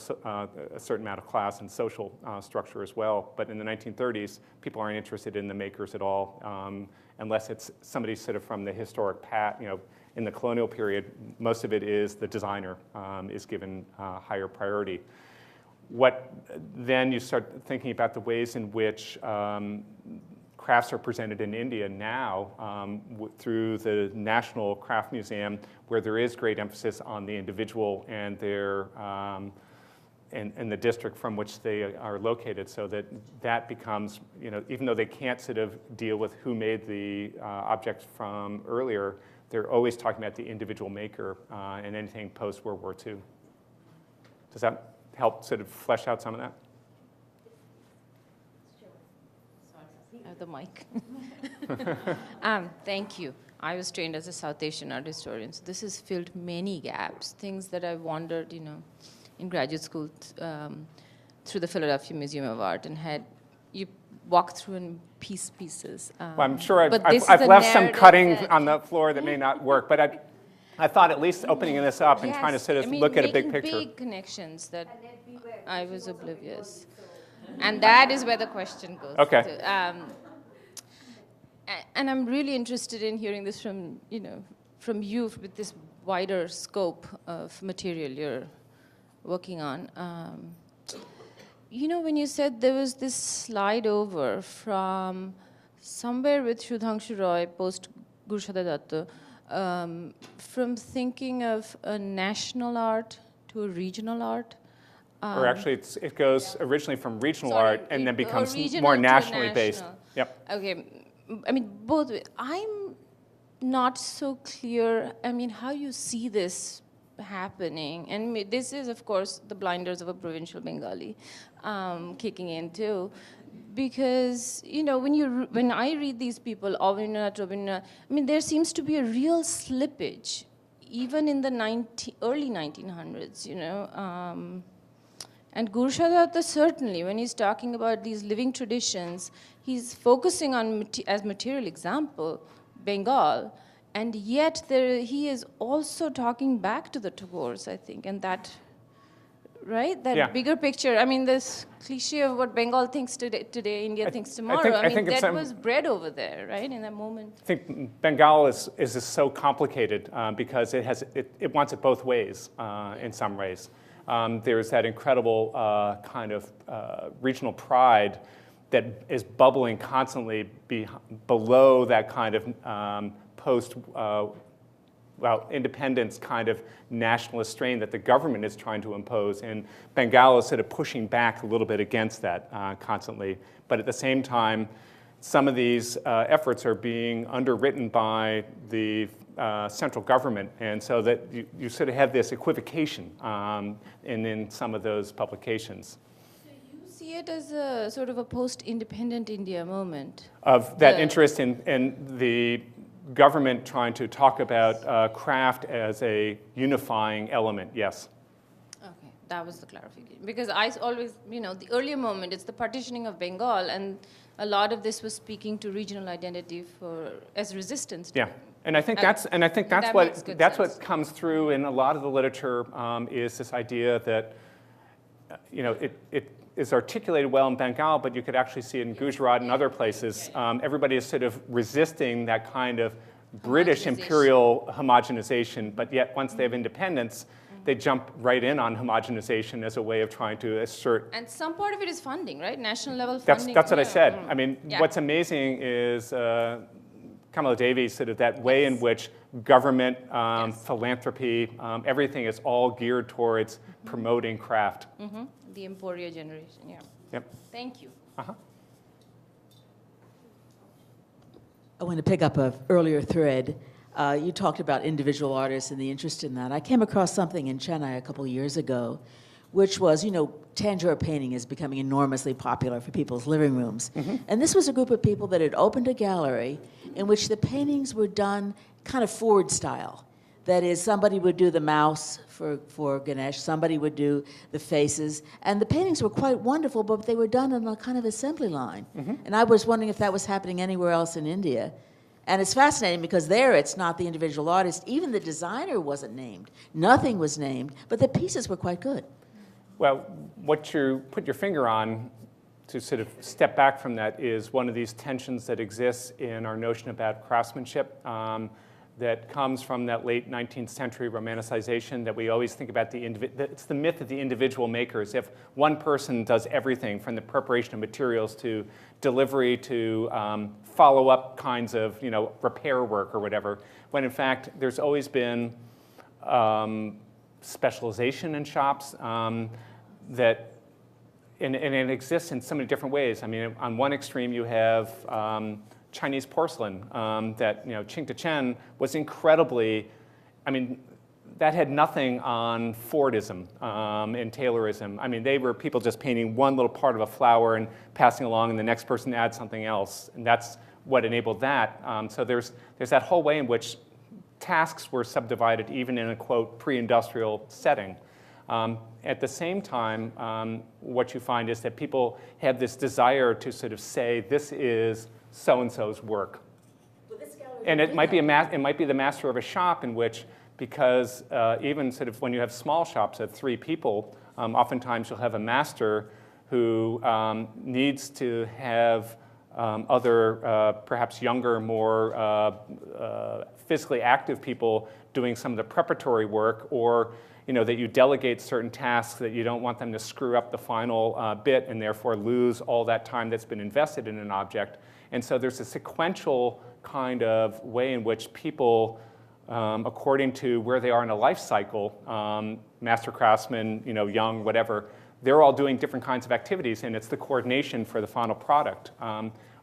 a certain amount of class and social structure as well. But in the 1930s, people aren't interested in the makers at all, unless it's somebody sort of from the historic past, in the colonial period, most of it is the designer is given higher priority. Then you start thinking about the ways in which crafts are presented in India now through the National Craft Museum, where there is great emphasis on the individual and their and the district from which they are located, so that becomes, even though they can't sort of deal with who made the object from earlier, they're always talking about the individual maker and anything post-World War II. Does that help sort of flesh out some of that? I have the mic. Thank you. I was trained as a South Asian art historian, so this has filled many gaps, things that I wondered, in graduate school through the Philadelphia Museum of Art, and you walk through in pieces. Well, I'm sure I've left some cutting on the floor that may not work, but I thought at least opening this up and trying to sort of look at a big picture. Big connections that I was oblivious. And that is where the question goes. Okay. To. And I'm really interested in hearing this from you with this wider scope of material you're working on. When you said there was this slide over from somewhere with Sudhanshu Roy post Gurshada Datta, from thinking of a national art to a regional art. Or actually, it goes originally from regional art and then becomes more nationally based. Yep. Okay. I mean, both. I'm not so clear, how you see this happening. And this is, of course, the blinders of a provincial Bengali kicking in, too. Because, when I read these people, Rabindranath, there seems to be a real slippage, even in the early 1900s, And Gurshada Datta, certainly, when he's talking about these living traditions, he's focusing on, as material example, Bengal, and yet he is also talking back to the Tagores, I think, and that, right? That bigger picture. this cliche of what Bengal thinks today, India thinks tomorrow. I think that was bred over there, right, in that moment. I think Bengal is so complicated because it wants it both ways in some ways. There's that incredible kind of regional pride that is bubbling constantly below that kind of independence kind of nationalist strain that the government is trying to impose. And Bengal is sort of pushing back a little bit against that constantly. But at the same time, some of these efforts are being underwritten by the central government, and so that you sort of have this equivocation in some of those publications. So you see it as a sort of a post-independent India moment? Of that interest in the government trying to talk about craft as a unifying element, yes. Okay, that was the clarification. Because I always, the earlier moment, it's the partitioning of Bengal, and a lot of this was speaking to regional identity as resistance. Yeah, and I think that's what comes through in a lot of the literature is this idea that it is articulated well in Bengal, but you could actually see it in Gujarat and other places. Everybody is sort of resisting that kind of British imperial homogenization, but yet once they have independence, they jump right in on homogenization as a way of trying to assert. And some part of it is funding, right? National level funding. That's what I said. I mean, what's amazing is Kamala Devi's sort of that way in which government, philanthropy, everything is all geared towards promoting craft. The Emporia generation, yeah. Yep. Thank you. I want to pick up an earlier thread. You talked about individual artists and the interest in that. I came across something in Chennai a couple years ago, which was, Tanjore painting is becoming enormously popular for people's living rooms. And this was a group of people that had opened a gallery in which the paintings were done kind of Ford style. That is, somebody would do the mouse for Ganesh, somebody would do the faces, and the paintings were quite wonderful, but they were done on a kind of assembly line. And I was wondering if that was happening anywhere else in India. And it's fascinating because there it's not the individual artist, even the designer wasn't named. Nothing was named, but the pieces were quite good. Well, what you put your finger on to sort of step back from that is one of these tensions that exists in our notion about craftsmanship. That comes from that late 19th century romanticization that we always think about it's the myth of the individual makers. If one person does everything from the preparation of materials to delivery to follow-up kinds of repair work or whatever, when in fact there's always been specialization in shops and it exists in so many different ways. I mean, on one extreme you have Chinese porcelain that, Qing to Chen was incredibly, that had nothing on Fordism and Taylorism. I mean, they were people just painting one little part of a flower and passing along, and the next person adds something else, and that's what enabled that. So there's that whole way in which tasks were subdivided even in a, quote, pre-industrial setting. At the same time, what you find is that people have this desire to sort of say, this is so-and-so's work. And it might be the master of a shop in which, because even sort of when you have small shops of 3 people, oftentimes you'll have a master who needs to have other, perhaps younger, more physically active people doing some of the preparatory work, or that you delegate certain tasks that you don't want them to screw up the final bit and therefore lose all that time that's been invested in an object. And so there's a sequential kind of way in which people, according to where they are in a life cycle, master craftsmen, young, whatever, they're all doing different kinds of activities, and it's the coordination for the final product.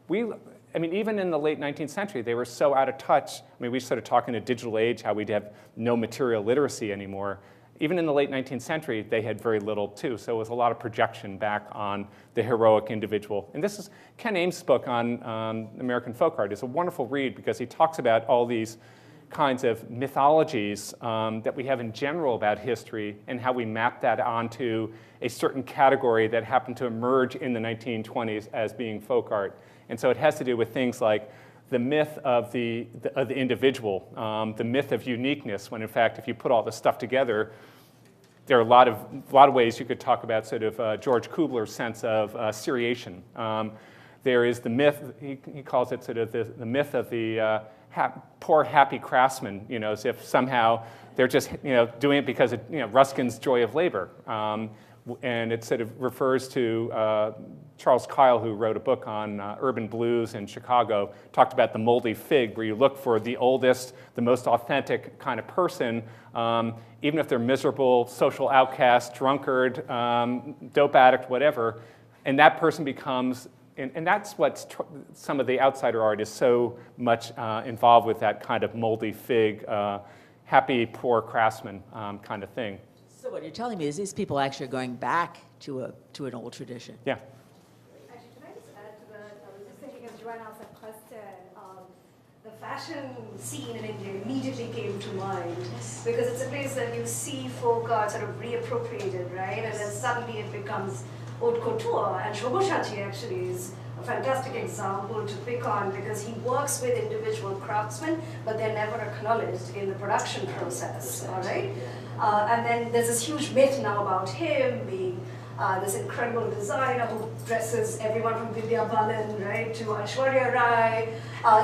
Even in the late 19th century, they were so out of touch. We started talking in a digital age how we'd have no material literacy anymore. Even in the late 19th century, they had very little too, so it was a lot of projection back on the heroic individual. And this is Ken Ames' book on American folk art. It's a wonderful read because he talks about all these kinds of mythologies that we have in general about history and how we map that onto a certain category that happened to emerge in the 1920s as being folk art. And so it has to do with things like the myth of the individual, the myth of uniqueness, when in fact, if you put all this stuff together, there are a lot of ways you could talk about sort of George Kubler's sense of seriation. There is the myth, he calls it sort of the myth of the poor happy craftsman, as if somehow they're just doing it because of Ruskin's joy of labor. And it sort of refers to Charles Kyle, who wrote a book on urban blues in Chicago, talked about the moldy fig, where you look for the oldest, the most authentic kind of person, even if they're miserable, social outcast, drunkard, dope addict, whatever, and that person becomes, and that's what some of the outsider art is so much involved with, that kind of moldy fig, happy, poor craftsman kind of thing. So what you're telling me is these people actually are going back to an old tradition. Yeah. Actually, can I just add to that? I was just thinking as Joanne asked that question, the fashion scene in India immediately came to mind because it's a place that you see folk art sort of reappropriated, right? And then suddenly it becomes haute couture. And Shobho Shanti actually is a fantastic example to pick on because he works with individual craftsmen, but they're never acknowledged in the production process, all right? And then there's this huge myth now about him being this incredible designer who dresses everyone from Vidya Balan, right, to Aishwarya Rai.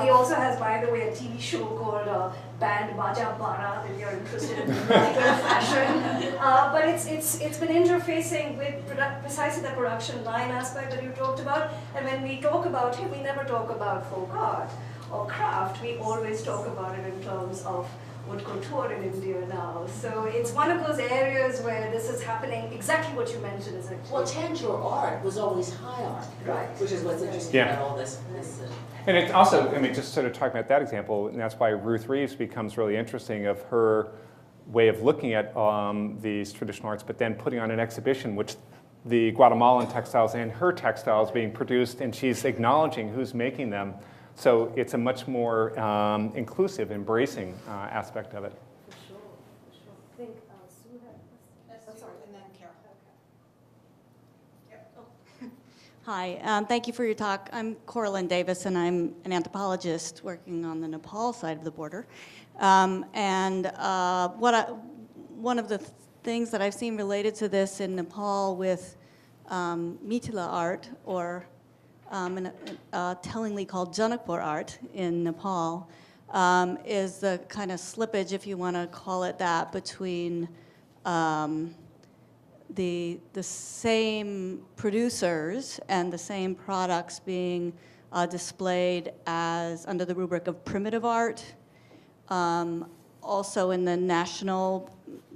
He also has, by the way, a TV show called Band Baja Bara, if you're interested in musical fashion. But it's been interfacing with precisely the production line aspect that you talked about. And when we talk about him, we never talk about folk art or craft. We always talk about it in terms of haute couture in India now. So it's one of those areas where this is happening, exactly what you mentioned is actually. Well, tangible art was always high art, right? Which is what's interesting Yeah. about all this. And it also, I mean, just sort of talking about that example, and that's why Ruth Reeves becomes really interesting of her way of looking at these traditional arts, but then putting on an exhibition, which the Guatemalan textiles and her textiles being produced, and she's acknowledging who's making them. So it's a much more inclusive, embracing aspect of it. For sure, for sure. I think Sue had a question. And then Carol. Hi, thank you for your talk. I'm Coralyn Davis, and I'm an anthropologist working on the Nepal side of the border. One of the things that I've seen related to this in Nepal with Mithila art, or tellingly called Janakpur art in Nepal, is the kind of slippage, if you want to call it that, between the same producers and the same products being displayed as under the rubric of primitive art, also in the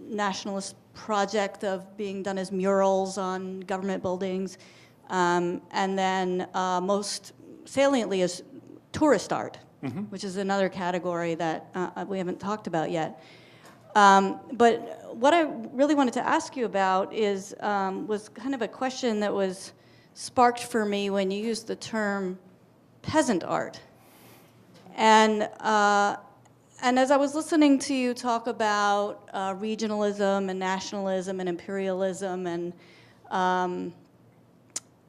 nationalist project of being done as murals on government buildings, and then most saliently is tourist art, which is another category that we haven't talked about yet. But what I really wanted to ask you about was kind of a question that was sparked for me when you used the term peasant art. And as I was listening to you talk about regionalism and nationalism and imperialism and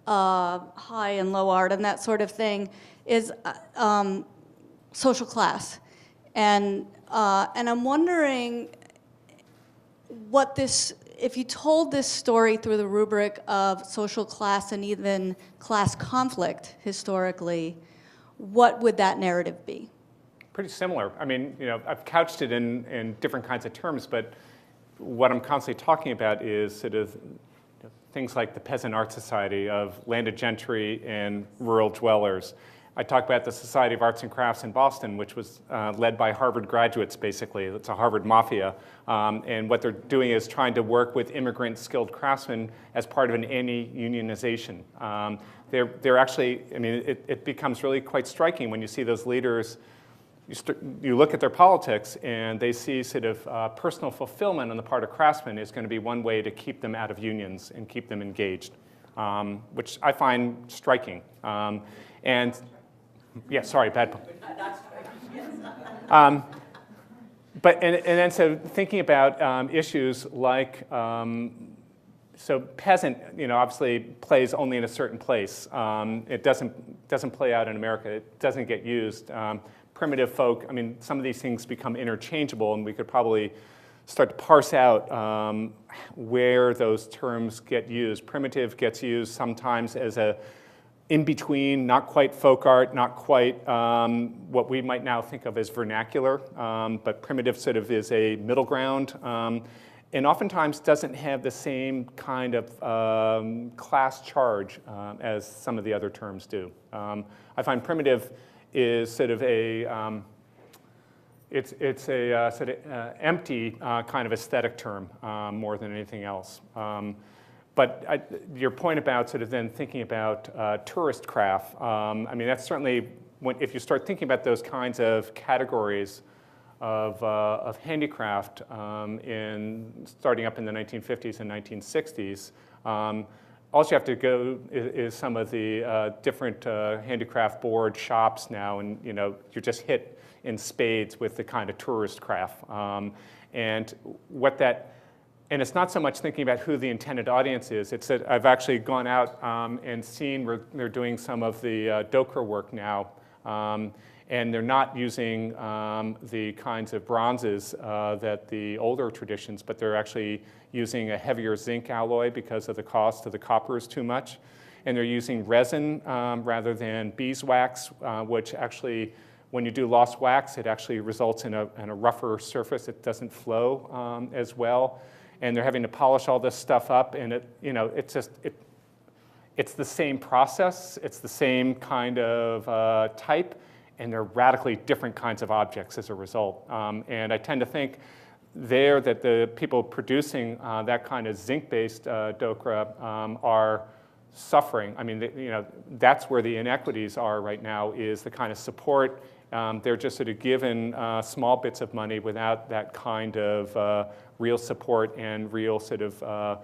high and low art and that sort of thing, is social class. And I'm wondering what if you told this story through the rubric of social class and even class conflict historically, what would that narrative be? Pretty similar. I mean, you know, I've couched it in different kinds of terms, but what I'm constantly talking about is sort of things like the Peasant Art Society of landed gentry and rural dwellers. I talk about the Society of Arts and Crafts in Boston, which was led by Harvard graduates, basically. It's a Harvard mafia. And what they're doing is trying to work with immigrant skilled craftsmen as part of an anti-unionization. They're actually, I mean, it becomes really quite striking when you see those leaders. You look at their politics, and they see sort of personal fulfillment on the part of craftsmen is going to be one way to keep them out of unions and keep them engaged, which I find striking. And yeah, sorry, bad point. But then so thinking about issues like, so peasant, you know, obviously plays only in a certain place. It doesn't play out in America. It doesn't get used. Primitive folk, I mean, some of these things become interchangeable, and we could probably start to parse out where those terms get used. Primitive gets used sometimes as a in-between, not quite folk art, not quite what we might now think of as vernacular, but primitive sort of is a middle ground. and oftentimes doesn't have the same kind of class charge as some of the other terms do. I find primitive is sort of a it's a sort of empty kind of aesthetic term more than anything else. But your point about sort of then thinking about tourist craft, I mean, that's certainly, if you start thinking about those kinds of categories of handicraft starting up in the 1950s and 1960s, all you have to go is some of the different handicraft board shops now, and you're just hit in spades with the kind of tourist craft. And what that, and it's not so much thinking about who the intended audience is. It's that I've actually gone out and seen where they're doing some of the Dokra work now. And they're not using the kinds of bronzes that the older traditions, but they're actually using a heavier zinc alloy because of the cost of the copper is too much. And they're using resin rather than beeswax, which actually, when you do lost wax, it actually results in a rougher surface. It doesn't flow as well. And they're having to polish all this stuff up, and it's the same process, it's the same kind of type, and they're radically different kinds of objects as a result. And I tend to think there that the people producing that kind of zinc-based Dokra are suffering. I mean, that's where the inequities are right now, is the kind of support. They're just sort of given small bits of money without that kind of real support and real sort of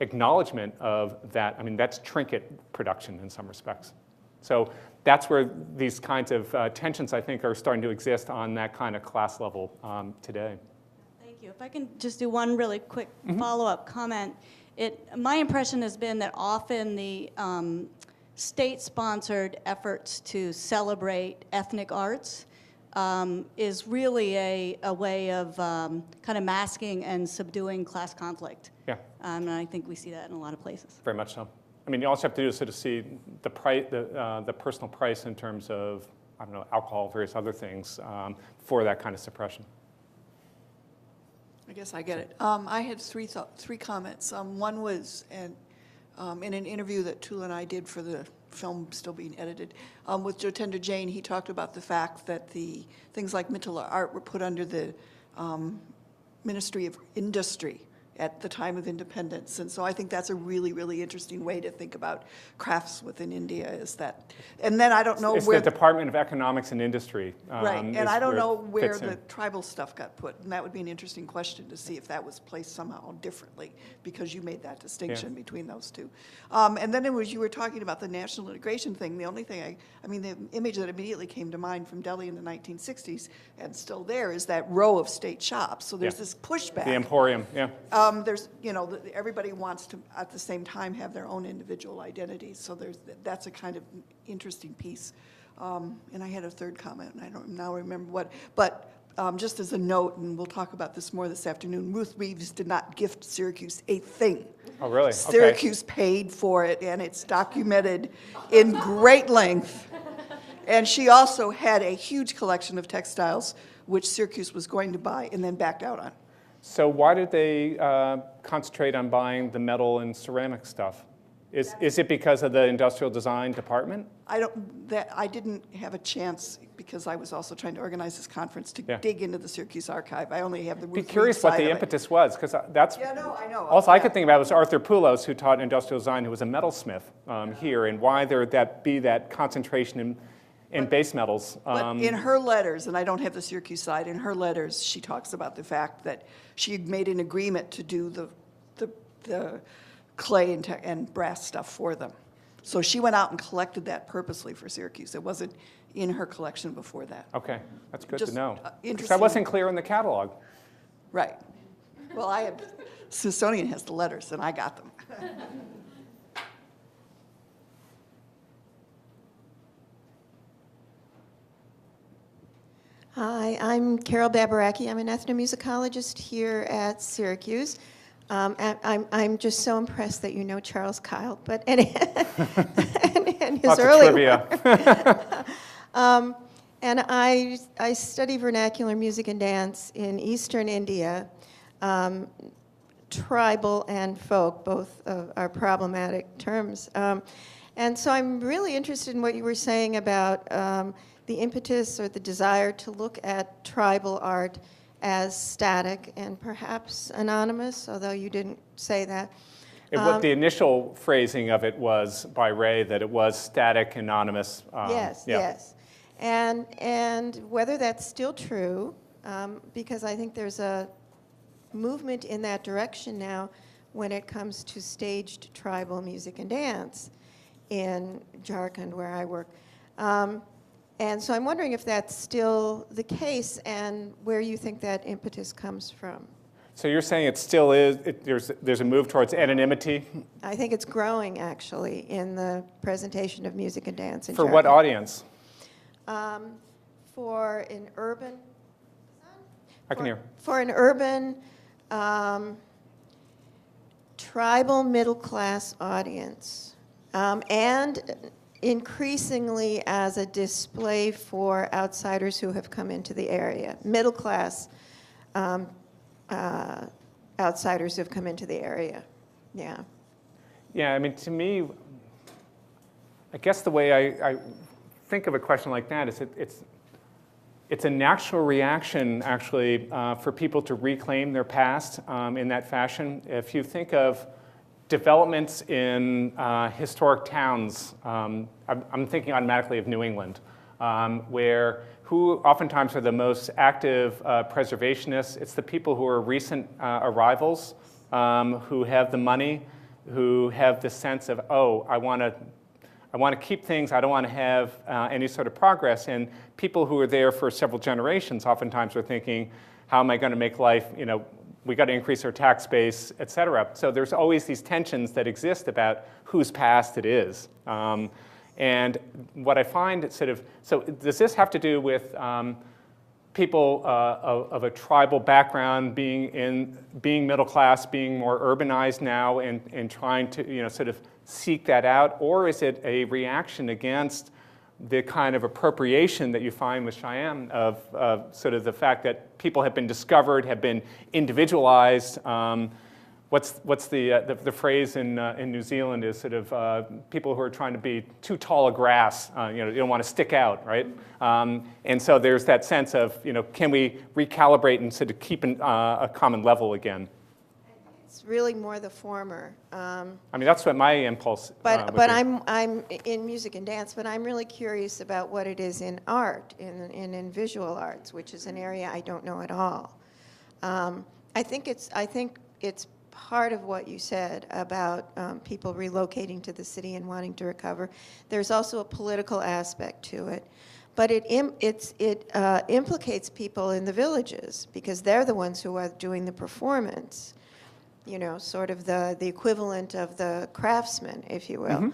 acknowledgement of that. I mean, that's trinket production in some respects. So that's where these kinds of tensions, I think, are starting to exist on that kind of class level today. Thank you. If I can just do one really quick follow-up comment. My impression has been that often the state-sponsored efforts to celebrate ethnic arts is really a way of kind of masking and subduing class conflict. Yeah. And I think we see that in a lot of places. Very much so. I mean, you also have to do is sort of see the price, the personal price in terms of, I don't know, alcohol, various other things for that kind of suppression. I guess I get it. I had three comments. One was in an interview that Tula and I did for the film still being edited with Jotendra Jain. He talked about the fact that the things like Mithila art were put under the Ministry of Industry at the time of independence. And so I think that's a really, really interesting way to think about crafts within India, is that. And then I don't know it's where the Department of Economics and Industry. Right, and I don't know where the in. tribal stuff got put, and that would be an interesting question to see if that was placed somehow differently, because you made that distinction between those two. And then you were talking about the national integration thing. The only thing I mean, the image that immediately came to mind from Delhi in the 1960s, and still there, is that row of state shops. So there's this pushback. The Emporium, yeah. There's, everybody wants to, at the same time, have their own individual identities. So that's a kind of interesting piece. And I had a third comment, and I don't now remember what. But just as a note, and we'll talk about this more this afternoon, Ruth Reeves did not gift Syracuse a thing. Oh, really? Okay. Syracuse paid for it, and it's documented in great length. And she also had a huge collection of textiles, which Syracuse was going to buy and then backed out on. So why did they concentrate on buying the metal and ceramic stuff? Is it because of the industrial design department? I didn't have a chance, because I was also trying to organize this conference, to dig into the Syracuse archive. I only have the Ruth Reeves Be curious what side the of it. impetus was, because that's. Yeah, no, I know. Also, I could think about was Arthur Poulos, who taught industrial design, who was a metalsmith here, and why there be that concentration in base metals. But in her letters, and I don't have the Syracuse side, in her letters she talks about the fact that she made an agreement to do the clay and brass stuff for them. So she went out and collected that purposely for Syracuse. It wasn't in her collection before that. Okay, that's good Just, to know. 'Cause interesting. that wasn't clear in the catalog. Right. Well, Smithsonian has the letters, and I got them. Hi, I'm Carol Babaraki. I'm an ethnomusicologist here at Syracuse. I'm just so impressed that you know Charles Kyle, but and his Lots early of trivia. work. And I study vernacular music and dance in Eastern India, tribal and folk, both are problematic terms. And so I'm really interested in what you were saying about the impetus or the desire to look at tribal art as static and perhaps anonymous, although you didn't say that. What the initial phrasing of it was by Ray, that it was static, anonymous. Yes, yeah. yes. And whether that's still true, because I think there's a movement in that direction now when it comes to staged tribal music and dance in Jharkhand, where I work. And so I'm wondering if that's still the case and where you think that impetus comes from. So you're saying it still is, there's a move towards anonymity? I think it's growing, actually, in the presentation of music and dance in For what Jharkhand. audience? For an urban... I can hear. For an urban, tribal middle-class audience, and increasingly as a display for outsiders who have come into the area. Middle-class outsiders who have come into the area, yeah. Yeah, I mean, to me, I guess the way I think of a question like that is it's a natural reaction, actually, for people to reclaim their past in that fashion. If you think of developments in historic towns, I'm thinking automatically of New England, where who oftentimes are the most active preservationists. It's the people who are recent arrivals, who have the money, who have the sense of, oh, I want to keep things, I don't want to have any sort of progress. And people who are there for several generations oftentimes are thinking, how am I going to make life, we got to increase our tax base, et cetera. So there's always these tensions that exist about whose past it is. And what I find so does this have to do with people of a tribal background being middle class, being more urbanized now and trying to sort of seek that out? Or is it a reaction against the kind of appropriation that you find with Cheyenne of sort of the fact that people have been discovered, have been individualized? What's the phrase in New Zealand is sort of people who are trying to be too tall a grass, you don't want to stick out, right? And so there's that sense of, can we recalibrate and sort of keep a common level again? It's really more the former. I mean, that's what my impulse would But be. I'm in music and dance, but I'm really curious about what it is in art, in visual arts, which is an area I don't know at all. I think it's part of what you said about people relocating to the city and wanting to recover. There's also a political aspect to it. But it implicates people in the villages because they're the ones who are doing the performance, sort of the equivalent of the craftsmen, if you will.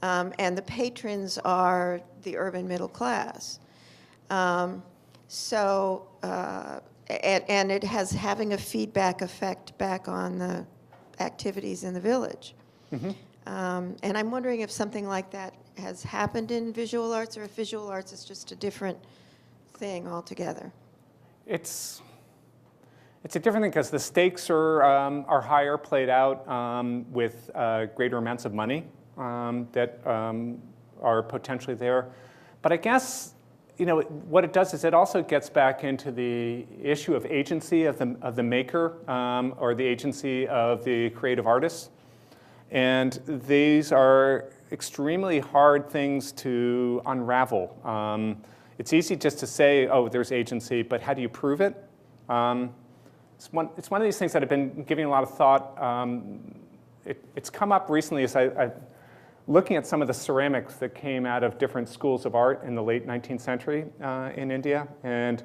Mm-hmm. And the patrons are the urban middle class. And it has having a feedback effect back on the activities in the village. Mm-hmm. And I'm wondering if something like that has happened in visual arts, or if visual arts is just a different thing altogether. It's a different thing because the stakes are higher, played out with greater amounts of money that are potentially there. But I guess what it does is it also gets back into the issue of agency of the maker or the agency of the creative artist. And these are extremely hard things to unravel. It's easy just to say, oh, there's agency, but how do you prove it? It's one of these things that I've been giving a lot of thought. It's come up recently as I'm looking at some of the ceramics that came out of different schools of art in the late 19th century in India, and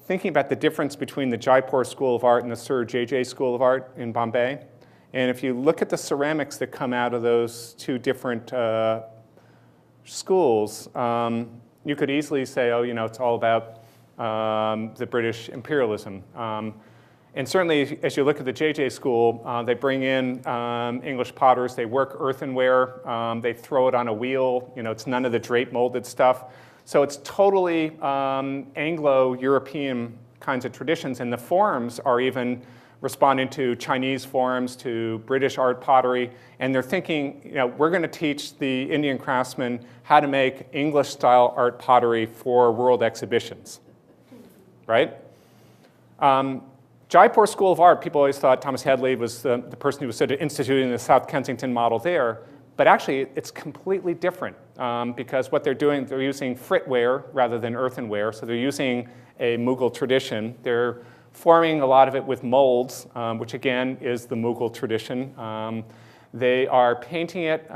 thinking about the difference between the Jaipur School of Art and the Sir J.J. School of Art in Bombay. And if you look at the ceramics that come out of those two different schools, you could easily say, oh, it's all about the British imperialism. And certainly, as you look at the JJ School, they bring in English potters, they work earthenware, they throw it on a wheel, it's none of the drape molded stuff. So it's totally Anglo-European kinds of traditions, and the forms are even responding to Chinese forums, to British art pottery, and they're thinking, we're going to teach the Indian craftsmen how to make English-style art pottery for world exhibitions, right? Jaipur School of Art, people always thought Thomas Hadley was the person who was sort of instituting the South Kensington model there, but actually it's completely different because what they're doing, they're using fritware rather than earthenware, so they're using a Mughal tradition. They're forming a lot of it with molds, which again is the Mughal tradition. They are painting it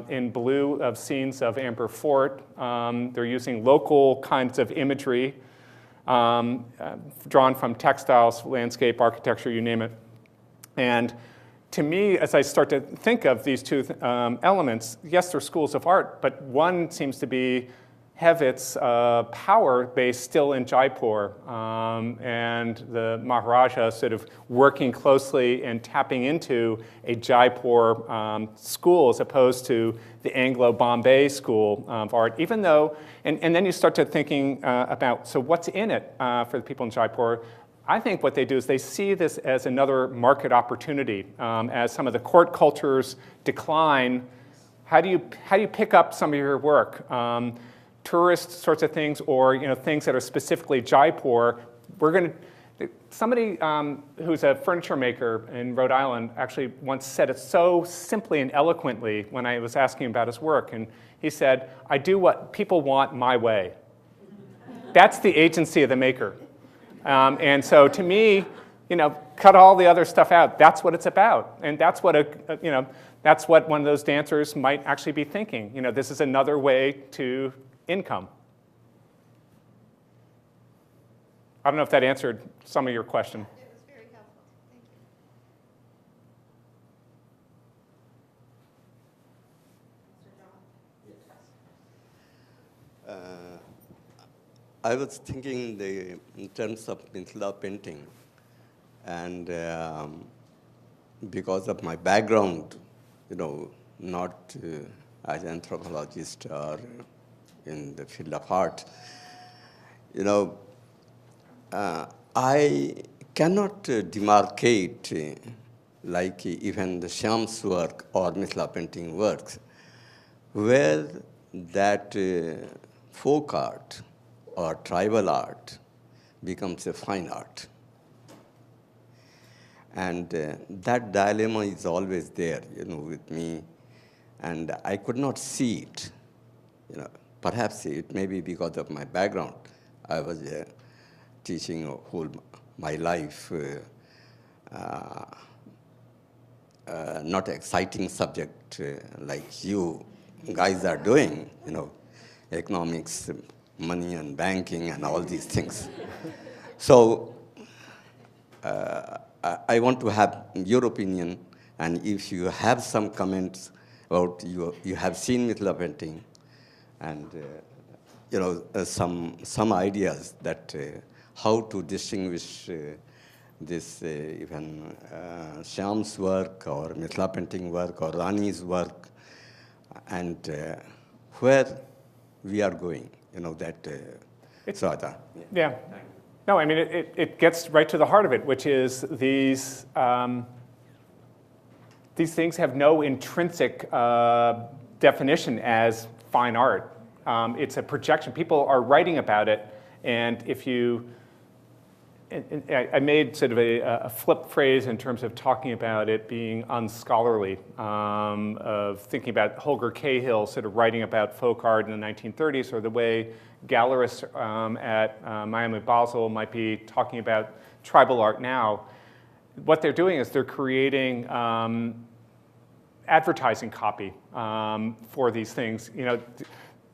in blue of scenes of Amber Fort. They're using local kinds of imagery drawn from textiles, landscape, architecture, you name it. And to me, as I start to think of these two elements, yes, they're schools of art, but one seems to have its power base still in Jaipur, and the Maharaja sort of working closely and tapping into a Jaipur school as opposed to the Anglo-Bombay school of art, even though, and then you start to thinking about, so what's in it for the people in Jaipur? I think what they do is they see this as another market opportunity. As some of the court cultures decline, how do you pick up some of your work? Tourist sorts of things, or things that are specifically Jaipur. Somebody who's a furniture maker in Rhode Island actually once said it so simply and eloquently when I was asking him about his work, and he said, "I do what people want my way." That's the agency of the maker. And so to me, cut all the other stuff out. That's what it's about, and that's what that's what one of those dancers might actually be thinking. This is another way to income. I don't know if that answered some of your question. It was very helpful. Thank you. I was thinking in terms of Mithila painting, and because of my background, not as an anthropologist or in the field of art, I cannot demarcate like even the Shyam's work or Mithila painting works, where that folk art or tribal art becomes a fine art. And that dilemma is always there, with me, and I could not see it. Perhaps it may be because of my background. I was teaching whole my life, not exciting subject like you guys are doing, economics, money and banking and all these things. So I want to have your opinion, and if you have some comments about you have seen Mithila painting, and some ideas that how to distinguish this even Shyam's work or Mithila painting work or Rani's work, and where we are going. Swata. Yeah. No, I mean, it gets right to the heart of it, which is these things have no intrinsic definition as fine art. It's a projection. People are writing about it, and if you, I made sort of a flip phrase in terms of talking about it being unscholarly, of thinking about Holger Cahill sort of writing about folk art in the 1930s, or the way gallerists at Miami Basel might be talking about tribal art now. What they're doing is they're creating advertising copy for these things.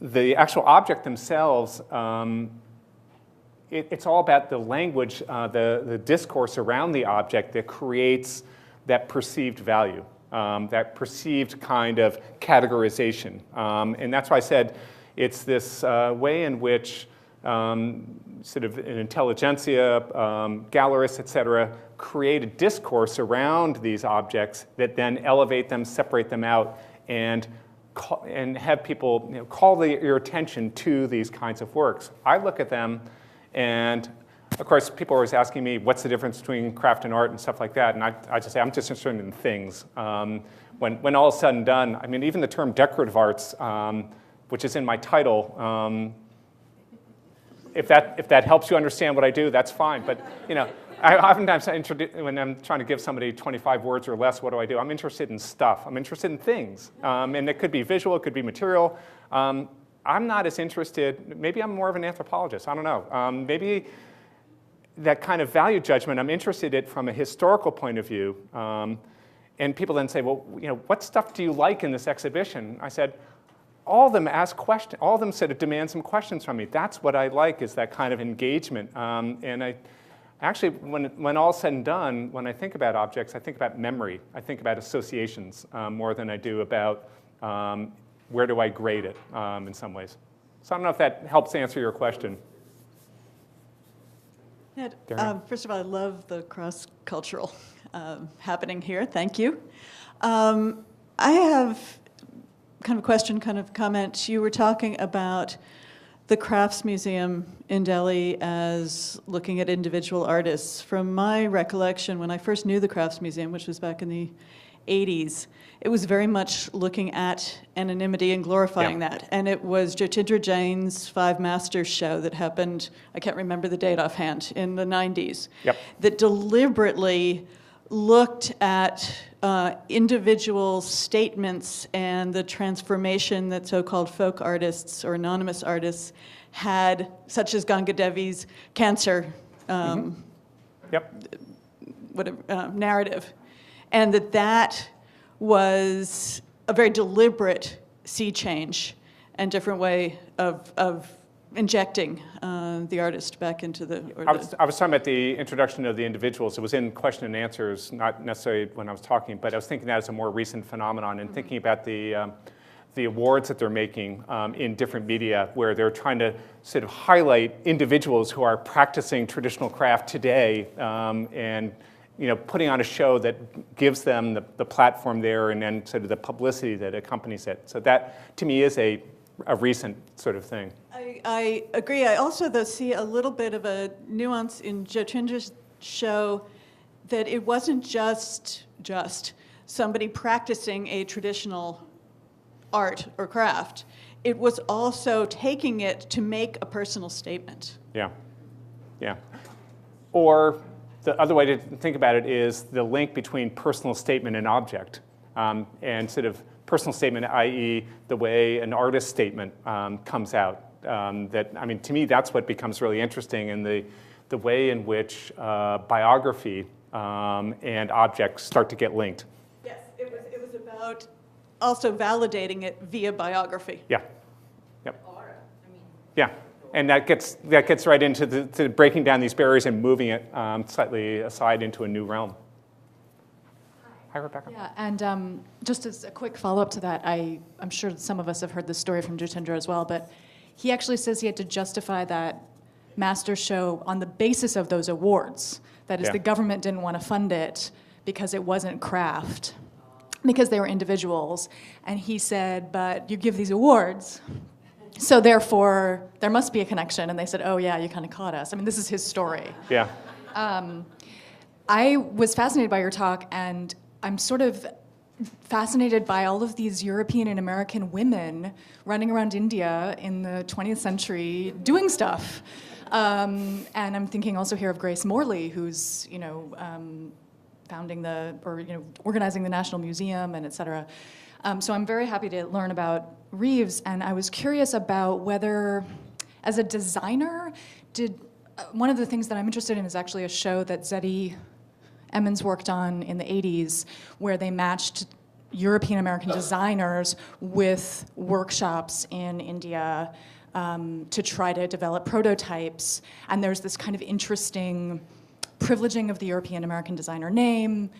The actual object themselves, it's all about the language, the discourse around the object that creates that perceived value, that perceived kind of categorization. And that's why I said it's this way in which sort of an intelligentsia, gallerists, et cetera, create a discourse around these objects that then elevate them, separate them out, and have people call your attention to these kinds of works. I look at them and of course, people are always asking me, what's the difference between craft and art and stuff like that? And I just say, I'm just interested in things. When all is said and done, I mean, even the term decorative arts, which is in my title, if that helps you understand what I do, that's fine. But, you know, I oftentimes, when I'm trying to give somebody 25 words or less, what do? I'm interested in stuff. I'm interested in things. And it could be visual, it could be material. I'm not as interested, maybe I'm more of an anthropologist, I don't know. Maybe that kind of value judgment, I'm interested in it from a historical point of view. And people then say, well, you know, what stuff do you like in this exhibition? I said, all of them ask questions. All of them sort of demand some questions from me. That's what I like, is that kind of engagement. And I actually, when all's said and done, when I think about objects, I think about memory. I think about associations more than I do about where do I grade it in some ways. So I don't know if that helps answer your question. Ned, first of all, I love the cross-cultural happening here. Thank you. I have kind of a question, kind of comment. You were talking about the Crafts Museum in Delhi as looking at individual artists. From my recollection, when I first knew the Crafts Museum, which was back in the 80s, it was very much looking at anonymity and glorifying that. And it was Jyotindra Jain's Five Masters show that happened, I can't remember the date offhand, in the 90s, that deliberately looked at individual statements and the transformation that so-called folk artists or anonymous artists had, such as Ganga Devi's cancer narrative. And that was a very deliberate sea change and different way of injecting the artist back into the... I was talking about the introduction of the individuals. It was in question and answers, not necessarily when I was talking, but I was thinking that as a more recent phenomenon and thinking about the awards that they're making in different media, where they're trying to sort of highlight individuals who are practicing traditional craft today and putting on a show that gives them the platform there and then sort of the publicity that accompanies it. So that, to me, is a recent sort of thing. I agree. I also, though, see a little bit of a nuance in Jyotindra's show that it wasn't just somebody practicing a traditional art or craft. It was also taking it to make a personal statement. Yeah. Or the other way to think about it is the link between personal statement and object, and sort of personal statement, i.e. the way an artist's statement comes out. To me, that's what becomes really interesting in the way in which biography and objects start to get linked. Yes, it was about also validating it via biography. Yeah. Yeah. And that gets right into to breaking down these barriers and moving it slightly aside into a new realm. Hi, Rebecca. Yeah, and just as a quick follow-up to that, I'm sure some of us have heard this story from Jyotindra as well, but he actually says he had to justify that master show on the basis of those awards. That is, the government didn't want to fund it because it wasn't craft, because they were individuals. And he said, but you give these awards, so therefore there must be a connection. And they said, oh yeah, you kind of caught us. I mean, this is his story. Yeah. I was fascinated by your talk, and I'm sort of fascinated by all of these European and American women running around India in the 20th century doing stuff. And I'm thinking also here of Grace Morley, who's organizing the National Museum and et cetera. So I'm very happy to learn about Reeves, and I was curious about whether, as a designer, one of the things that I'm interested in is actually a show that Zeddy Emmons worked on in the 80s, where they matched European American designers with workshops in India to try to develop prototypes. And there's this kind of interesting privileging of the European American designer name,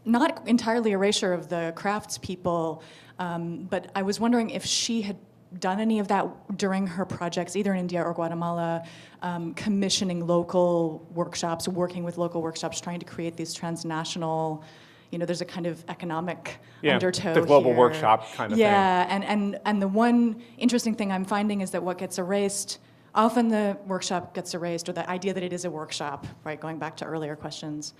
not entirely erasure of the craftspeople, but I was wondering if she had done any of that during her projects, either in India or Guatemala, commissioning local workshops, working with local workshops, trying to create these transnational, there's a kind of economic undertow the global here. Workshop kind of thing. Yeah, and the one interesting thing I'm finding is that what gets erased often the workshop gets erased, or the idea that it is a workshop, right, going back to earlier questions.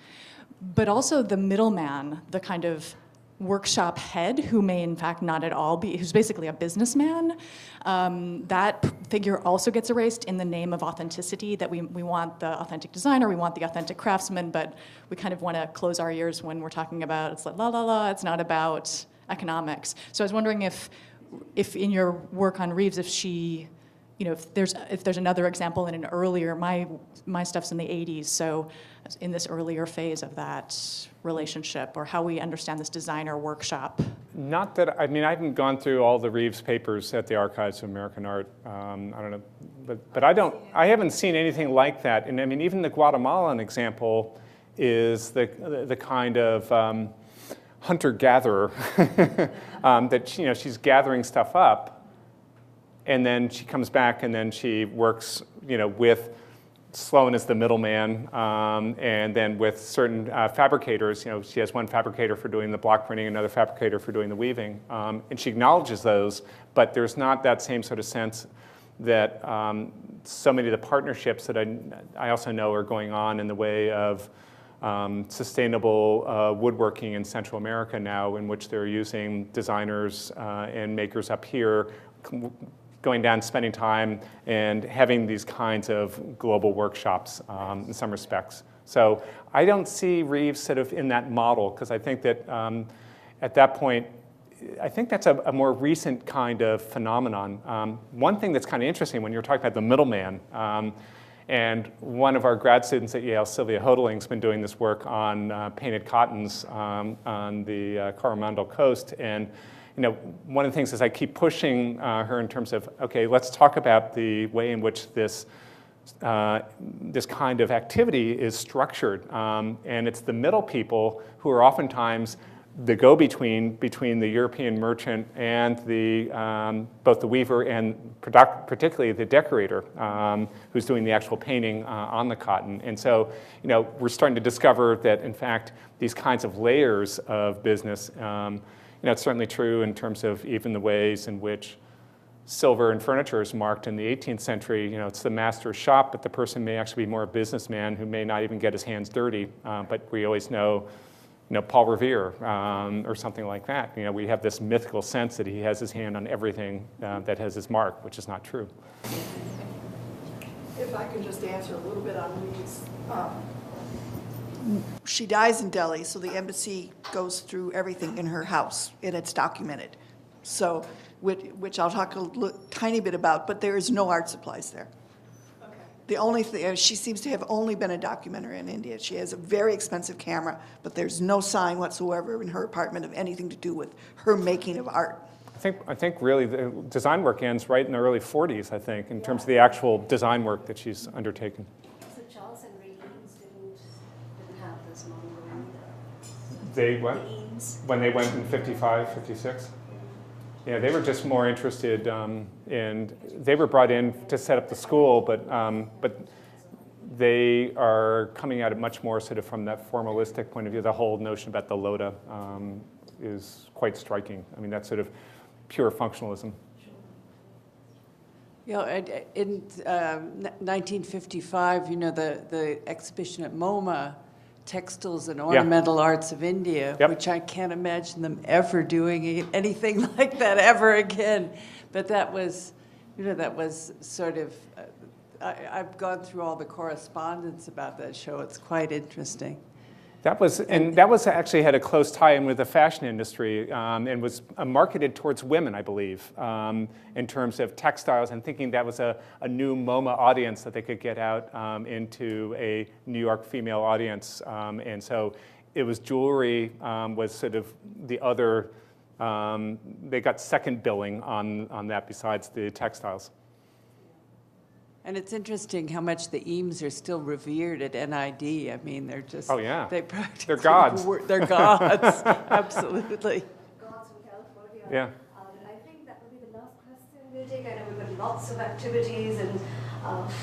But also the middleman, the kind of workshop head, who may in fact not at all be, who's basically a businessman, that figure also gets erased in the name of authenticity, that we want the authentic designer, we want the authentic craftsman, but we kind of want to close our ears when we're talking about, it's like, la, la, la, it's not about economics. So I was wondering if in your work on Reeves, if she, if there's another example in an earlier, my stuff's in the 80s, so in this earlier phase of that relationship, or how we understand this designer workshop. Not that, I haven't gone through all the Reeves papers at the Archives of American Art. I don't know, but I haven't seen anything like that. And even the Guatemalan example is the kind of hunter-gatherer that she's gathering stuff up, and then she comes back and then she works with Sloan as the middleman, and then with certain fabricators. She has one fabricator for doing the block printing, another fabricator for doing the weaving, and she acknowledges those, but there's not that same sort of sense that so many of the partnerships that I also know are going on in the way of sustainable woodworking in Central America now, in which they're using designers and makers up here, going down, spending time, and having these kinds of global workshops in some respects. So I don't see Reeves sort of in that model, because I think that at that point, I think that's a more recent kind of phenomenon. One thing that's kind of interesting when you're talking about the middleman, and one of our grad students at Yale, Sylvia Hodeling's been doing this work on painted cottons on the Coromandel coast. And one of the things is I keep pushing her in terms of, okay, let's talk about the way in which this kind of activity is structured. And it's the middle people who are oftentimes the go-between between the European merchant and both the weaver and particularly the decorator who's doing the actual painting on the cotton. And so, we're starting to discover that, in fact, these kinds of layers of business, it's certainly true in terms of even the ways in which silver and furniture is marked in the 18th century. It's the master's shop, but the person may actually be more a businessman who may not even get his hands dirty. But we always know, Paul Revere or something like that. We have this mythical sense that he has his hand on everything that has his mark, which is not true. If I could just answer a little bit on Reeves. She dies in Delhi, so the embassy goes through everything in her house, and it's documented. So, which I'll talk a tiny bit about, but there is no art supplies there. Okay. The only thing, she seems to have only been a documenter in India. She has a very expensive camera, but there's no sign whatsoever in her apartment of anything to do with her making of art. I think really the design work ends right in the early 40s, I think, in terms of the actual design work that she's undertaken. So Charles and Ray Eames didn't have this model either. They what? The Eames. When they went in 55, 56? Yeah, they were just more interested in, they were brought in to set up the school, but they are coming at it much more sort of from that formalistic point of view. The whole notion about the Loda is quite striking. That's sort of pure functionalism. In 1955, the exhibition at MoMA, Textiles and Ornamental Arts of India, which I can't imagine them ever doing anything like that ever again. But that was, that was sort of, I've gone through all the correspondence about that show. It's quite interesting. That was actually had a close tie-in with the fashion industry and was marketed towards women, I believe, in terms of textiles, and thinking that was a new MoMA audience that they could get out into a New York female audience. And so it was jewelry was sort of the other, they got second billing on that besides the textiles. And it's interesting how much the Eames are still revered at NID. They're just, they practically, they're gods. They're gods, absolutely. Gods from California. Yeah. I think that will be the last question we'll take. I know we've got lots of activities and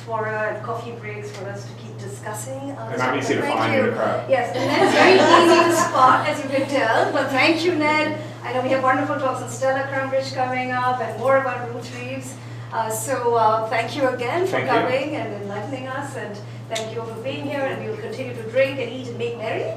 fora and coffee breaks for us to keep discussing. And I'm easy to find in the crowd. Yes, and Ned's very easy to spot, as you can tell. But thank you, Ned. I know we have wonderful talks on Stella Crumbridge coming up and more about Ruth Reeves. So thank you again for Thank you. coming and enlightening us, and thank you all for being here, and we will continue to drink and eat and make merry.